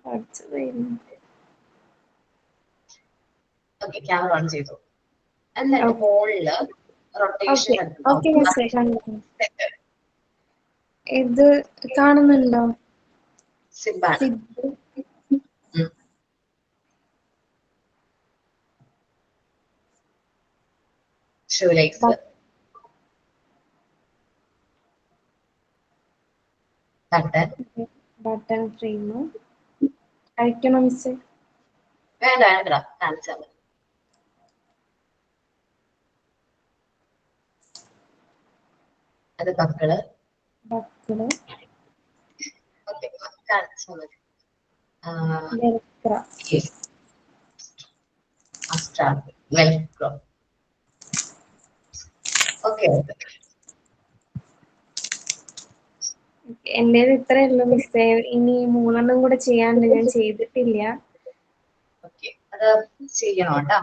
പഠിച്ചതായിരുന്നു. ഓക്കെ, ക്യാമറ ഓൺ ചെയ്തു. എന്നിട്ട് മുകളില് റൊട്ടേഷൻ. ഓക്കെ മിസ്സേ, കണ്ടു. ഇത് കാണുന്നുണ്ടോ? സിബാണ്. ഷൂ ലേസ്, ബട്ടൺ ഫ്രെയിം അഴിക്കണോ മിസ്സേ? വേണ്ട വേണ്ട, കാണിച്ചാൽ മതി. അത് ബക്കിള്, ബക്കിള്, ഓക്കെ, കാണിച്ചാൽ മതി. വെൽക്രോ. ഓക്കെ, എന്റേത് ഇത്രയേ ഉള്ളൂ മിസ്സേ. ഇനി 3 കൂടെ ചെയ്യാണ്ട്, ഞാൻ ചെയ്തിട്ടില്ല. ഓക്കെ, അത് ചെയ്യണം കേട്ടോ.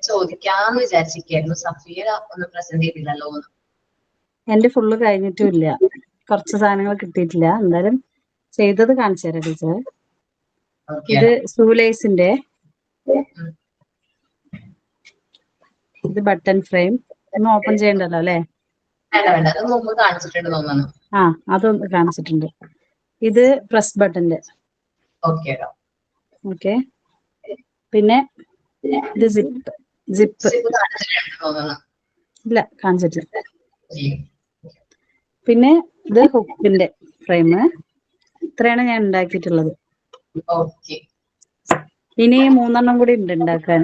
ചോദിക്കാന്ന് വിചാരിച്ചിരിക്കായിരുന്നു. സഫീർ ഒന്നും പ്രസന്റ് ചെയ്തില്ലല്ലോ. എന്റെ ഫുള്ള് കഴിഞ്ഞിട്ടും ഇല്ല, കുറച്ച് സാധനങ്ങൾ കിട്ടിയിട്ടില്ല. എന്തായാലും ചെയ്തത് കാണിച്ചു തരാം ടീച്ചർ. ഇത് ഷൂലേസിന്റെ, ഇത് ബട്ടൺ ഫ്രെയിം. ഒന്ന് ഓപ്പൺ ചെയ്യണ്ടല്ലോ അല്ലേ? വേണ്ട വേണ്ട, അത് മുമ്പ് കാണിച്ചിട്ടുണ്ട് തോന്നുന്നു. അതൊന്ന് കാണിച്ചിട്ടുണ്ട്. ഇത് പ്രസ് ബട്ടന്റെ. ഓക്കെ ഓക്കെ, പിന്നെ ഇത് സിപ്പ്. തോന്നുന്നു. ഇല്ല, കാണിച്ചിട്ടില്ല. പിന്നെ ഇത് ഹുക്കിന്റെ ഫ്രെയിം. ഇത്രയാണ് ഞാൻ ഉണ്ടാക്കിയിട്ടുള്ളത്. ഓക്കെ ഇനി 3 കൂടി ഉണ്ട് ഉണ്ടാക്കാൻ.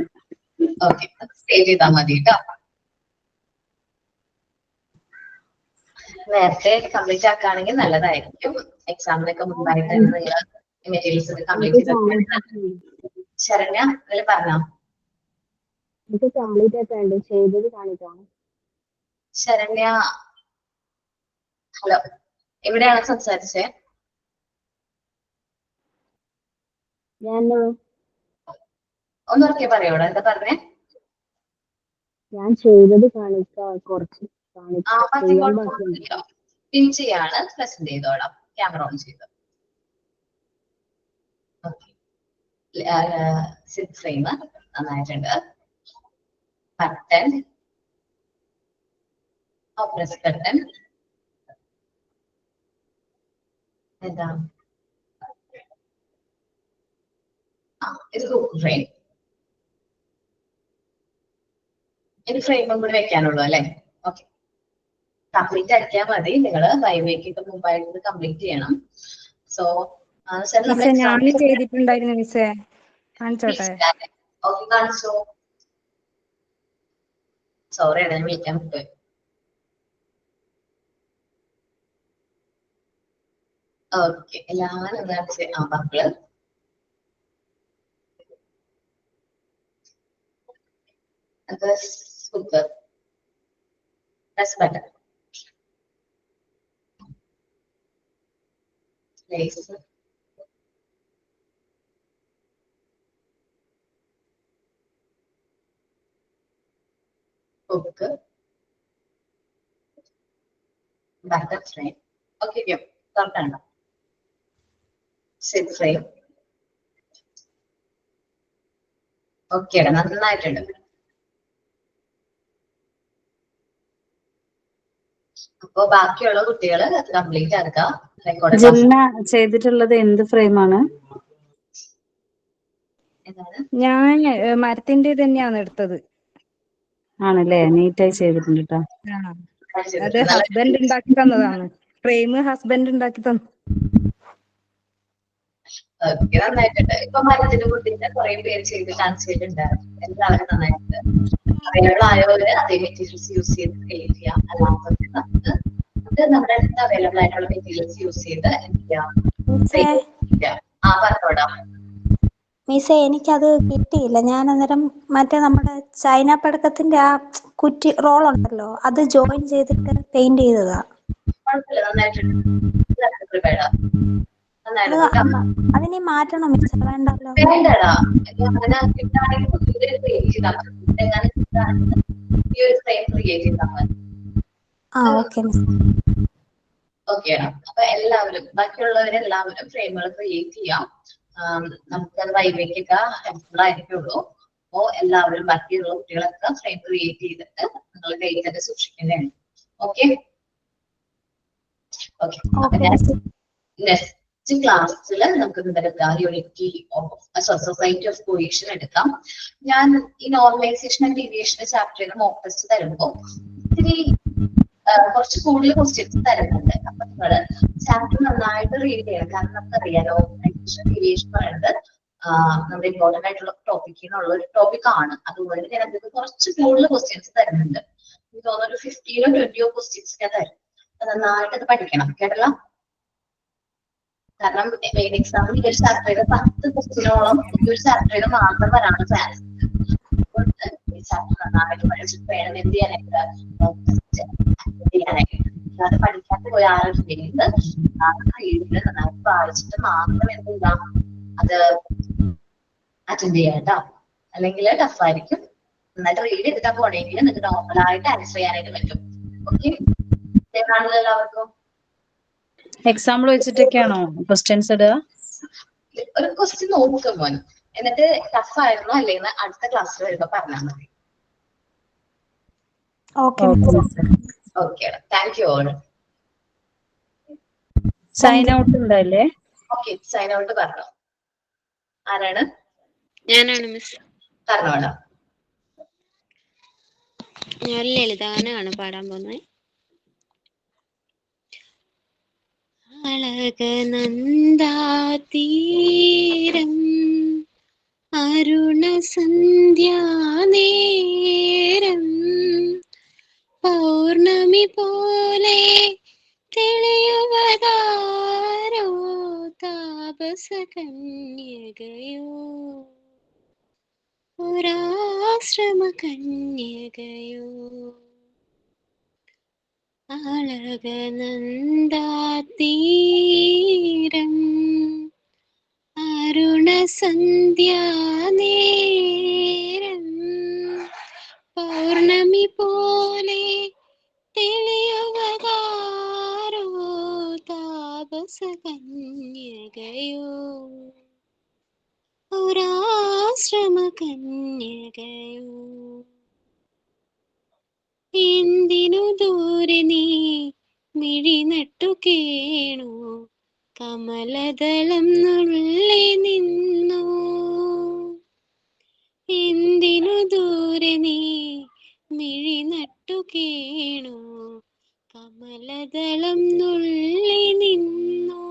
ഓക്കെ, സേവ് ചെയ്താൽ മതി കേട്ടോ. നേരത്തെ കംപ്ലീറ്റ് ആക്കുകയാണെങ്കിൽ നല്ലതായിരിക്കും. എക്സാമിനൊക്കെ മുമ്പായിട്ട് നിങ്ങൾ മെറ്റീരിയൽസ് ഒക്കെ കംപ്ലീറ്റ് ചെയ്ത്. ശരണ്യ അതിൽ പറഞ്ഞോ. ശരണ്യ ഹലോ, എവിടെയാണ് സംസാരിച്ചേ? ഒന്ന് ഓർക്കെ പറയോടാ, എന്താ പറഞ്ഞേ? ഞാൻ ചെയ്തത് കാണിക്കാം കുറച്ച്. പിൻ ചെയ്യാണ്, പ്രസന്റ് ചെയ്തോളാം. ക്യാമറ ഓൺ ചെയ്ത്. സിപ്പ് ഫ്രെയിം നന്നായിട്ടുണ്ട്. ബട്ടൺ, പ്രസ് ബട്ടൺ, എന്താ ഇത് ഹുക്ക് ഫ്രെയിം. ഇത് ഫ്രെയിമും കൂടി വെക്കാനുള്ളൂ അല്ലെ? ഓക്കെ, കംപ്ലീറ്റ് ആക്കിയാൽ മതി. നിങ്ങള് വൈവേക്കൊക്കെ മുമ്പായിട്ട് കംപ്ലീറ്റ് ചെയ്യണം. സോ ഞാൻ ചെയ്തിട്ടുണ്ടായിരുന്നു മിസ്സേ, കാണിച്ചോട്ടെ? ഓക്കെ, കാണിച്ചോ. സോറി, ഞാൻ വിളിക്കാൻ പറ്റുമോ? ഓക്കെ, എല്ലാവരും മക്കള് super. Press button, lace, hook, button frame. Okay, തുറക്കണ്ട. Zip frame. ഓക്കെ, നന്നായിട്ടുണ്ട്. അപ്പൊ ബാക്കിയുള്ള കുട്ടികൾ കംപ്ലീറ്റ് ആക്കുക. ജിന്ന ചെയ്തിട്ടുള്ളത് എന്ത് ഫ്രെയിമാണ്? ഞാൻ മരത്തിന്റെ തന്നെയാണ് എടുത്തത്. ആണല്ലേ, നീറ്റായി ചെയ്തിട്ടുണ്ട് കേട്ടോ. അത് ഹസ്ബൻഡ് ഉണ്ടാക്കി തന്നതാണ്. ഫ്രെയിം ഹസ്ബൻഡ് ഉണ്ടാക്കി തന്നു. നന്നായിട്ടുണ്ട്. ഇപ്പൊ മരത്തിന്റെ കുട്ടിന്റെ കുറെ പേര് ചെയ്ത് കാണിച്ചിട്ടുണ്ട്. എല്ലാവരും നന്നായിട്ടുണ്ട്. അവൈലബിൾ ആയവര് അതേ മെറ്റീരിയൽസ് യൂസ് ചെയ്ത് ക്രിയേറ്റ് ചെയ്യാം. അല്ലാത്തവർക്ക് നമുക്ക് നമ്മുടെ അടുത്ത് അവൈലബിൾ ആയിട്ടുള്ള മെറ്റീരിയൽസ് യൂസ് ചെയ്ത് എന്ത് ചെയ്യാം. പറഞ്ഞോടാ മിസ്സേ, എനിക്കത് കിട്ടിയില്ല. ഞാൻ അന്നേരം മറ്റേ നമ്മുടെ ചൈന പടക്കത്തിന്റെ ആ കുറ്റി റോൾ ഉണ്ടല്ലോ, അത് ജോയിൻ ചെയ്തിട്ട് പെയിന്റ് ചെയ്തതാ. അതിനെ മാറ്റണം മിസ്സേ? വേണ്ടല്ലോ. വേണ്ടടാ, ഓക്കെയാണ്. അപ്പൊ എല്ലാവരും ബാക്കിയുള്ളവരെല്ലാവരും ഫ്രെയിമുകൾ ക്രിയേറ്റ് ചെയ്യാം. നമുക്ക് വൈവേക്കൊക്കെ ഹെൽപ്ഫുൾ ആയിരിക്കുള്ളൂ. അപ്പോ എല്ലാവരും ബാക്കിയുള്ള കുട്ടികളൊക്കെ ഫ്രെയിം ക്രിയേറ്റ് ചെയ്തിട്ട് നിങ്ങൾ കയ്യിൽ തന്നെ സൂക്ഷിക്കുന്നതാണ്. ഓക്കെ ഓക്കെ, നെക്സ്റ്റ് ക്ലാസ്സിൽ നമുക്ക് എന്തെടുക്കാം? Unity of society of cohesion എടുക്കാം. ഞാൻ ഈ നോർമലൈസേഷൻ ആൻഡ് ഡീവിയേഷൻ ചാപ്റ്ററിന് മോക്ക് ടെസ്റ്റ് തരുമ്പോൾ ഇത്തിരി കുറച്ച് കൂടുതൽ ക്വസ്റ്റ്യൻസ് തരുന്നുണ്ട്. അപ്പൊ നിങ്ങള് ചാപ്റ്റർ നന്നായിട്ട് റീഡ് ചെയ്യണം. കാരണം നമുക്കറിയാലോ, ഡീവിയേഷൻ പറയുന്നത് നമ്മുടെ ഇമ്പോർട്ടന്റ് ആയിട്ടുള്ള ടോപ്പിക്കിനുള്ള ഒരു ടോപ്പിക് ആണ്. അതുകൊണ്ട് ഞാൻ അതിന് കുറച്ച് കൂടുതൽ ക്വസ്റ്റ്യൻസ് തരുന്നുണ്ട്. എനിക്ക് തോന്നുന്നു ഒരു 15 or 20 ക്വസ്റ്റ്യൻസ് ഞാൻ തരും. നന്നായിട്ട് അത് പഠിക്കണം കേട്ടല്ലോ. കാരണം മെയിൻ എക്സാമിൽ ഈ ഒരു ചാപ്റ്ററിൽ 10 ക്വസ്റ്റ്യനോളം ഈ ഒരു ചാപ്റ്ററിൽ മാത്രം വരാനുള്ള ചാൻസ് ഉണ്ട്. അതുകൊണ്ട് ഈ ചാപ്റ്റർ നന്നായിട്ട് പഠിച്ചിട്ട് വേണം എന്ത് ചെയ്യാനായിട്ട് അത് പഠിക്കാത്ത പോയ ആരും റീഡിൽ നന്നായിട്ട് വായിച്ചിട്ട് മാത്രം എന്തെയ്യാ അത് അറ്റൻഡ് ചെയ്യാം കേട്ടോ. അല്ലെങ്കിൽ ടഫായിരിക്കും. നന്നായിട്ട് റീഡ് ചെയ്തിട്ടാ പോണെങ്കിൽ നിങ്ങൾക്ക് നോർമലായിട്ട് ആൻസർ ചെയ്യാനായിട്ട് പറ്റും. ഓക്കെ, കാണുന്നത് എല്ലാവർക്കും? എക്സാമ്പിൾ വെച്ചിട്ടൊക്കെയാണോ ക്വസ്റ്റ്യൻസ് ഇടുക? ഒരു ക്വസ്റ്റ്യൻ നോക്കും മോൻ, എന്നിട്ട് ടഫ് ആയിരുന്നോ അല്ലേന്ന് അടുത്ത ക്ലാസ്സിൽ വരുമ്പോ പറഞ്ഞാൽ മതി. Okay, thank you all. Sign out ഉണ്ടല്ലേ? ഓക്കെ, സൈൻ ഔട്ട് പറഞ്ഞോ. ആരാണ്? ഞാനാണ് മിസ്. പറഞ്ഞോളാം. ഞാൻ ലളിതഗാനമാണ് പാടാൻ പോകുന്നത്. അളകനന്ദാതീരം അരുണസന്ധ്യാനേരം പൗർണമി പോലെ തെളിയുവതാരോ താപസകന്യകയോ ഒരാശ്രമകന്യകയോ അളകനന്ദാതീരം അരുണസന്ധ്യാനേരം പൗർണമി പോലെ തെളിയുവതാരോ താപസകന്യകയോ ഒരാശ്രമകന്യകയോ എന്തിനു ദൂരെ നീ മിഴി നട്ടു കേണു കമലദളം നുള്ളി നിന്നു. എന്തിനു ദൂരെ നീ മിഴി നട്ടു കേണു കമലദളം നുള്ളി നിന്നു.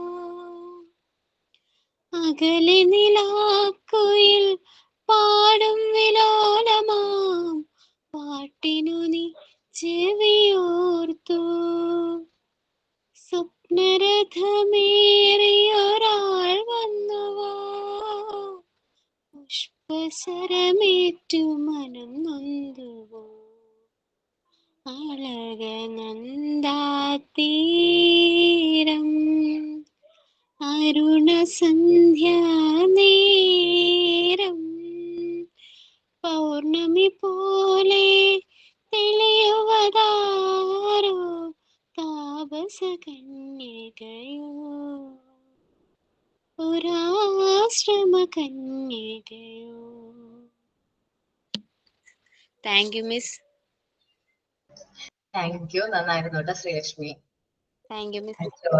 അകലെ നിലാക്കുയിൽ പാടും വിലോലമാം പാട്ടിനു നീ ചെവിയോർത്തു. സ്വപ്നരഥമേറിയൊരാൾ വന്നുവോ പുഷ്പശരമേറ്റു മനം നൊന്തുവോ. അളകനന്ദാതീരം അരുണസന്ധ്യാനേരം പൗർണമി പോലെ തെളിയുവതാരോ താപസകന്യകയോ ഒരാശ്രമകന്യകയോ. Thank you miss. Thank you. നന്നായിരുന്നു കേട്ടോ Sreelakshmi. Thank you miss. Thank U.